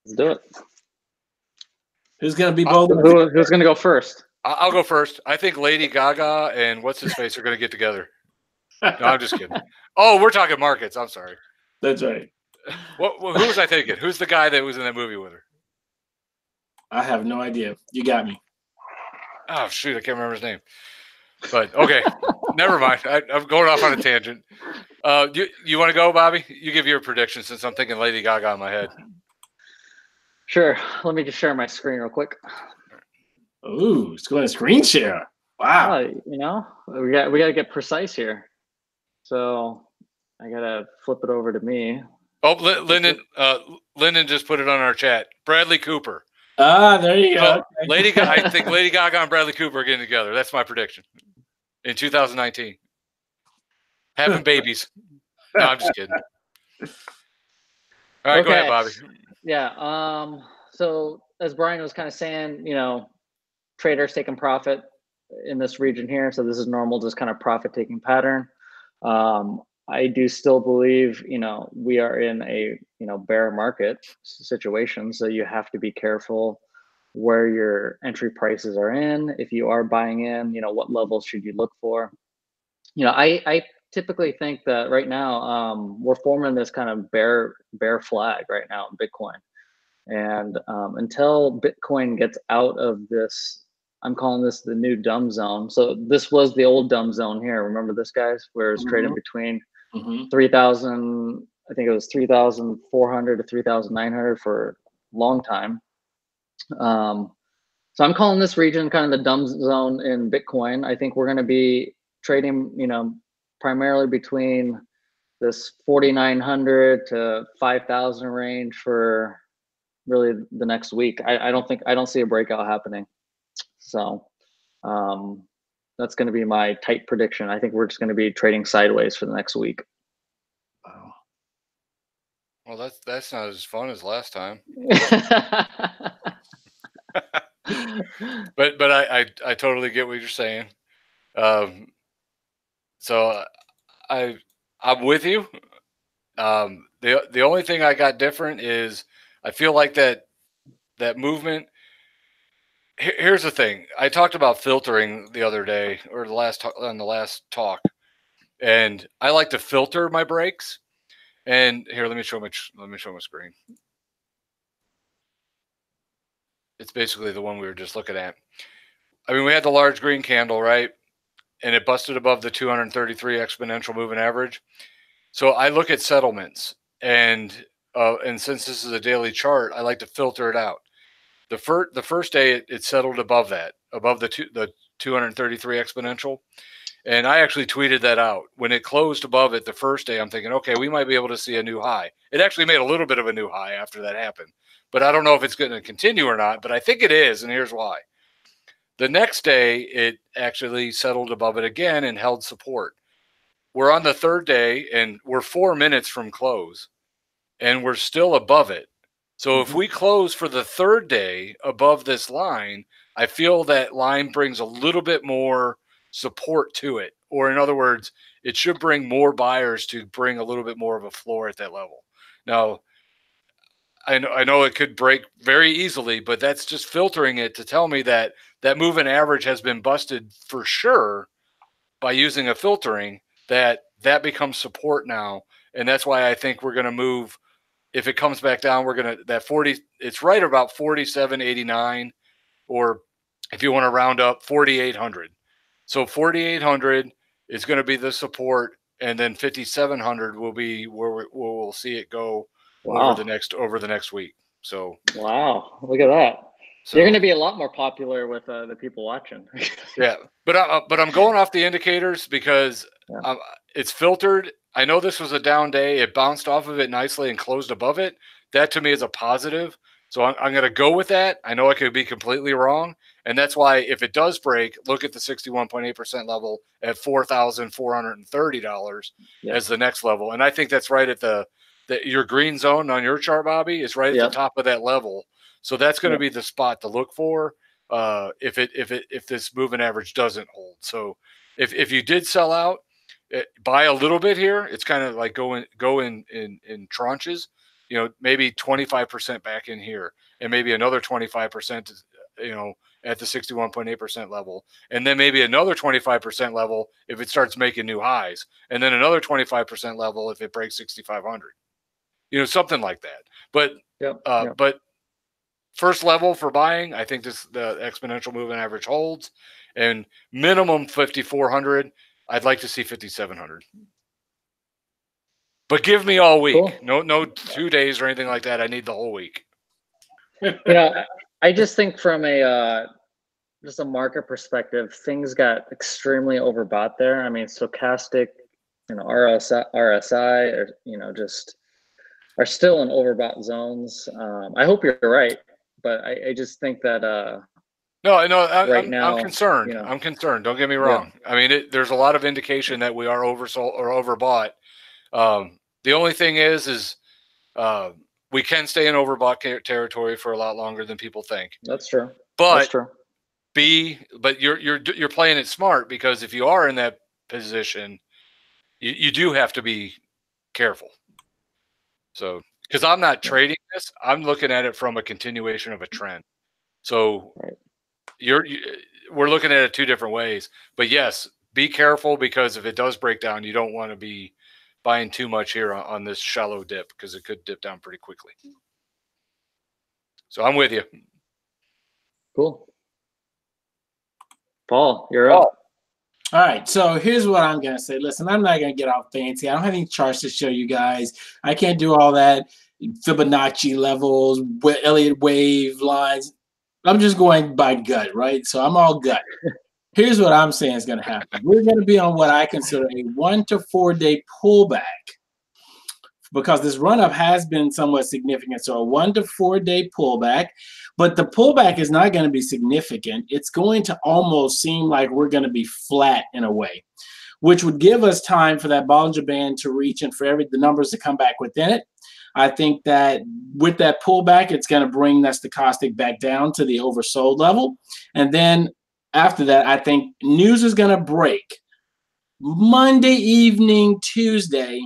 Let's do it. Who's going to be bold? Who's going to go first? I'll go first. I think Lady Gaga and what's his face are going to get together. No, I'm just kidding. Oh, we're talking markets. I'm sorry. That's right. Who was I thinking? Who's the guy that was in that movie with her? I have no idea. You got me. Oh, shoot. I can't remember his name. But, okay. Never mind. I'm going off on a tangent. You want to go, Bobby? You give your prediction since I'm thinking Lady Gaga in my head. Sure. Let me just share my screen real quick. Ooh, it's going to screen share. Wow. You know, we got to get precise here. So I got to flip it over to me. Oh, Lyndon just put it on our chat. Bradley Cooper. Ah, there you go. Okay. I think Lady Gaga and Bradley Cooper are getting together. That's my prediction. In 2019. Having babies. No, I'm just kidding. All right, Go ahead, Bobby. Yeah. So as Brian was kind of saying, you know, traders taking profit in this region here. So this is normal, just kind of profit taking pattern. I do still believe, you know, we are in a, you know, bear market situation. So you have to be careful where your entry prices are in. If you are buying in, you know, what levels should you look for? You know, I typically think that right now we're forming this kind of bear flag right now in Bitcoin. And until Bitcoin gets out of this, I'm calling this the new dumb zone. So this was the old dumb zone here. Remember this, guys, where it's trading between 3,000, I think it was 3,400 to 3,900 for a long time. So I'm calling this region kind of the dumb zone in Bitcoin. I think we're going to be trading, you know, primarily between this 4,900 to 5,000 range for really the next week. I don't see a breakout happening. So that's going to be my tight prediction. I think we're just going to be trading sideways for the next week. Wow. Well, that's not as fun as last time. but I totally get what you're saying. So I'm with you. The only thing I got different is I feel like that movement. Here's the thing. I talked about filtering the other day, or on the last talk, and I like to filter my breaks. And here, let me show my screen. It's basically the one we were just looking at. I mean, we had the large green candle, right? And it busted above the 233 exponential moving average. So I look at settlements, and since this is a daily chart, I like to filter it out. The first day it settled above that, above the 233 exponential, and I actually tweeted that out. When it closed above it the first day, I'm thinking, okay, we might be able to see a new high. It actually made a little bit of a new high after that happened, but I don't know if it's going to continue or not. But I think it is, and here's why. The next day, it actually settled above it again and held support. We're on the third day, and we're 4 minutes from close, and we're still above it. So if we close for the third day above this line, I feel that line brings a little bit more support to it. Or in other words, it should bring more buyers to bring a little bit more of a floor at that level. Now, I know it could break very easily, but that's just filtering it to tell me that that moving average has been busted for sure by using a filtering, that becomes support now. And that's why I think we're going to move. If it comes back down, we're going to, that 40, it's right about 47.89, or if you want to round up, 4,800. So 4,800 is going to be the support, and then 5,700 will be where we'll see it go over the next week. So wow, look at that. So you're going to be a lot more popular with the people watching. Yeah, but I'm going off the indicators because it's filtered. I know this was a down day. It bounced off of it nicely and closed above it. That to me is a positive. So I'm going to go with that. I know I could be completely wrong. And that's why if it does break, look at the 61.8% level at $4,430 as the next level. And I think that's right at your green zone on your chart, Bobby, is right at the top of that level. So that's going to be the spot to look for if this moving average doesn't hold. So if you did sell out, buy a little bit here. It's kind of like go in tranches. You know, maybe 25% back in here, and maybe another 25%, you know, at the 61.8% level, and then maybe another 25% level if it starts making new highs, and then another 25% level if it breaks 6,500. You know, something like that. But but first level for buying, I think the exponential moving average holds, and minimum 5,400. I'd like to see 5,700. But give me all week. Cool. No 2 days or anything like that. I need the whole week. Yeah, I just think from just a market perspective, things got extremely overbought there. I mean, stochastic, you know, RSI, or, you know, just are still in overbought zones. I hope you're right, but I just think that I'm concerned. You know, I'm concerned. Don't get me wrong. I mean, there's a lot of indication that we are oversold or overbought. The only thing is we can stay in overbought territory for a lot longer than people think. That's true. But that's true. But you're playing it smart, because if you are in that position, you do have to be careful. So, because I'm not trading this, I'm looking at it from a continuation of a trend. So Right. we're looking at it two different ways. But yes, be careful, because if it does break down, you don't want to be buying too much here on this shallow dip, because it could dip down pretty quickly. So I'm with you. Cool. Paul, you're up. All right, so here's what I'm going to say. Listen, I'm not going to get all fancy. I don't have any charts to show you guys. I can't do all that Fibonacci levels, Elliott wave lines. I'm just going by gut, right? So I'm all gut. Here's what I'm saying is going to happen. We're going to be on what I consider a 1 to 4 day pullback, because this run-up has been somewhat significant. So a 1 to 4 day pullback, but the pullback is not going to be significant. It's going to almost seem like we're going to be flat in a way, which would give us time for that Bollinger Band to reach and for the numbers to come back within it. I think that with that pullback, it's going to bring that stochastic back down to the oversold level. And then after that, I think news is going to break Monday evening, Tuesday.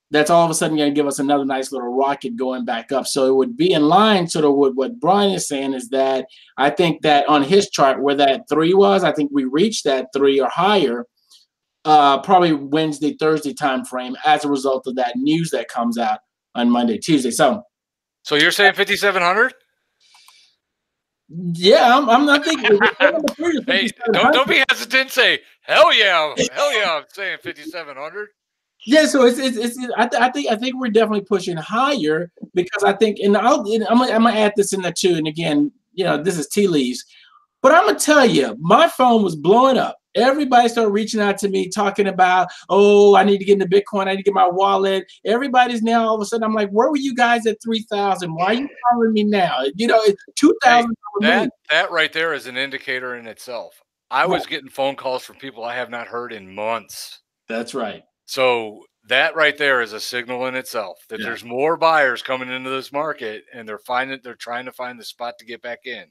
That's all of a sudden going to give us another nice little rocket going back up. So it would be in line sort of with what Brian is saying, is that I think that on his chart where that 3 was, I think we reached that 3 or higher probably Wednesday, Thursday time frame as a result of that news that comes out on Monday, Tuesday. So you're saying 5,700? Yeah, I'm not thinking. Hey, don't be hesitant. Say hell yeah, I'm saying 5,700. Yeah, so I think we're definitely pushing higher, because I think, and I'm gonna add this in there too. And again, this is tea leaves, but I'm gonna tell you, my phone was blowing up. Everybody started reaching out to me talking about, oh, I need to get into Bitcoin. I need to get my wallet. Everybody's now all of a sudden. I'm like, where were you guys at 3,000? Why are you calling me now? It's 2,000. That right there is an indicator in itself. I was getting phone calls from people I have not heard in months. That's right. So that right there is a signal in itself that there's more buyers coming into this market, and they're trying to find the spot to get back in.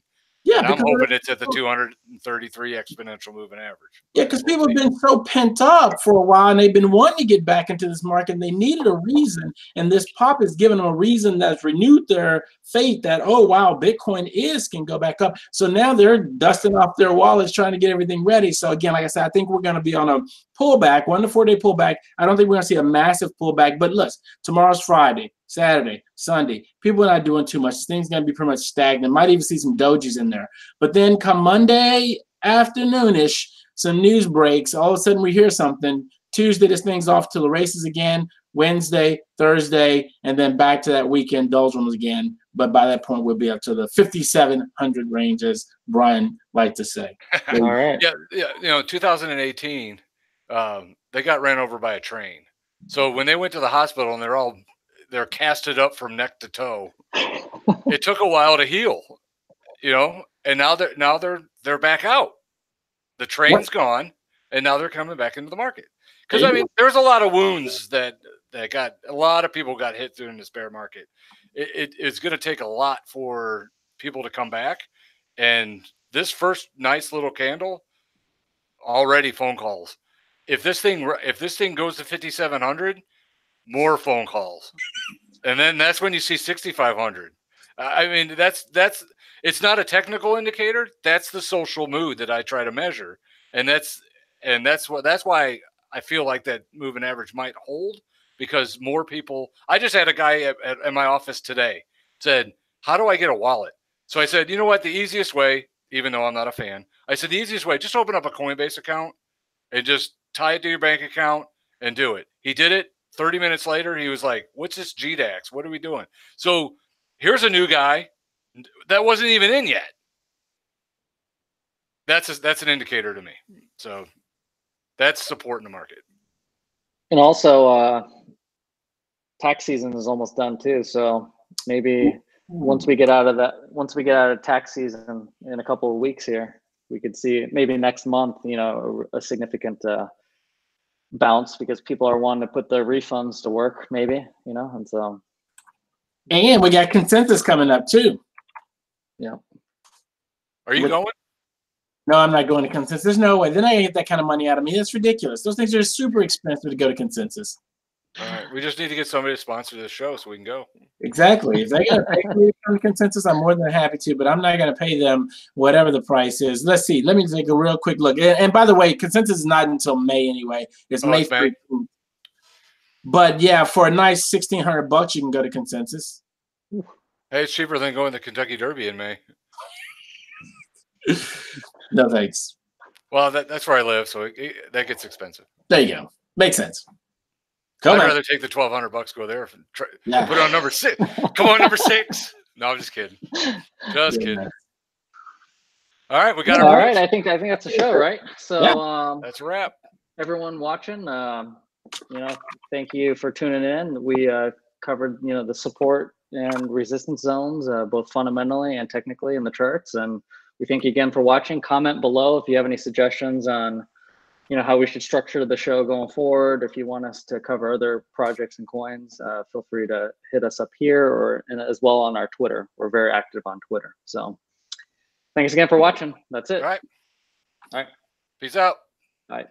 Yeah, and I'm hoping it's at the 233 exponential moving average. Yeah, because people have been so pent up for a while, and they've been wanting to get back into this market, and they needed a reason. And this pop has given them a reason that's renewed their faith that, oh, wow, Bitcoin can go back up. So now they're dusting off their wallets, trying to get everything ready. So again, like I said, I think we're going to be on a pullback, 1 to 4 day pullback. I don't think we're going to see a massive pullback. But look, tomorrow's Friday, Saturday, Sunday. People are not doing too much. This thing's going to be pretty much stagnant. Might even see some dojis in there. But then come Monday afternoonish, some news breaks. All of a sudden we hear something. Tuesday, this thing's off to the races again. Wednesday, Thursday, and then back to that weekend doldrums again. But by that point, we'll be up to the 5,700 range, as Brian liked to say. All right. Yeah. 2018, they got ran over by a train. So when they went to the hospital and they're casted up from neck to toe, it took a while to heal, and now they're back out. The train's gone, and now they're coming back into the market. Because I mean, there's a lot of wounds that got a lot of people got hit during this bear market. It's going to take a lot for people to come back, and this first nice little candle, already phone calls. If this thing goes to 5,700, more phone calls, and then that's when you see 6,500. I mean, that's it's not a technical indicator. That's the social mood that I try to measure, and that's why I feel like that moving average might hold, because more people. I just had a guy at my office today said, "How do I get a wallet?" So I said, "You know what? The easiest way, even though I'm not a fan, I said the easiest way, just open up a Coinbase account and just tie it to your bank account and do it." He did it. 30 minutes later, he was like, "What's this GDAX? What are we doing?" So here's a new guy that wasn't even in yet. That's an indicator to me. So that's supporting the market. And also, tax season is almost done too. So maybe once we get out of tax season in a couple of weeks here, we could see maybe next month, a significant bounce, because people are wanting to put their refunds to work, maybe, and so. And we got consensus coming up too. Yeah. Are you going? No, I'm not going to consensus. There's no way. They're not going to get that kind of money out of me. That's ridiculous. Those things are super expensive to go to consensus. All right, we just need to get somebody to sponsor this show so we can go. Exactly. If they're going to pay me to come to Consensus, I'm more than happy to, but I'm not going to pay them whatever the price is. Let's see. Let me take a real quick look. And by the way, Consensus is not until May anyway. It's May 13th. But yeah, for a nice $1,600, you can go to Consensus. Hey, it's cheaper than going to Kentucky Derby in May. No thanks. Well, that's where I live, so that gets expensive. There you go. Makes sense. I'd rather take the $1,200, go there, put it on number 6. Come on, number 6. No, I'm just kidding. Just kidding. All right, we got it. All right, I think that's a show, right? So that's a wrap. Everyone watching, thank you for tuning in. We covered, the support and resistance zones, both fundamentally and technically in the charts. And we thank you again for watching. Comment below if you have any suggestions on how we should structure the show going forward. If you want us to cover other projects and coins, feel free to hit us up here or as well on our Twitter. We're very active on Twitter. So thanks again for watching. That's it. All right. All right. Peace out. All right.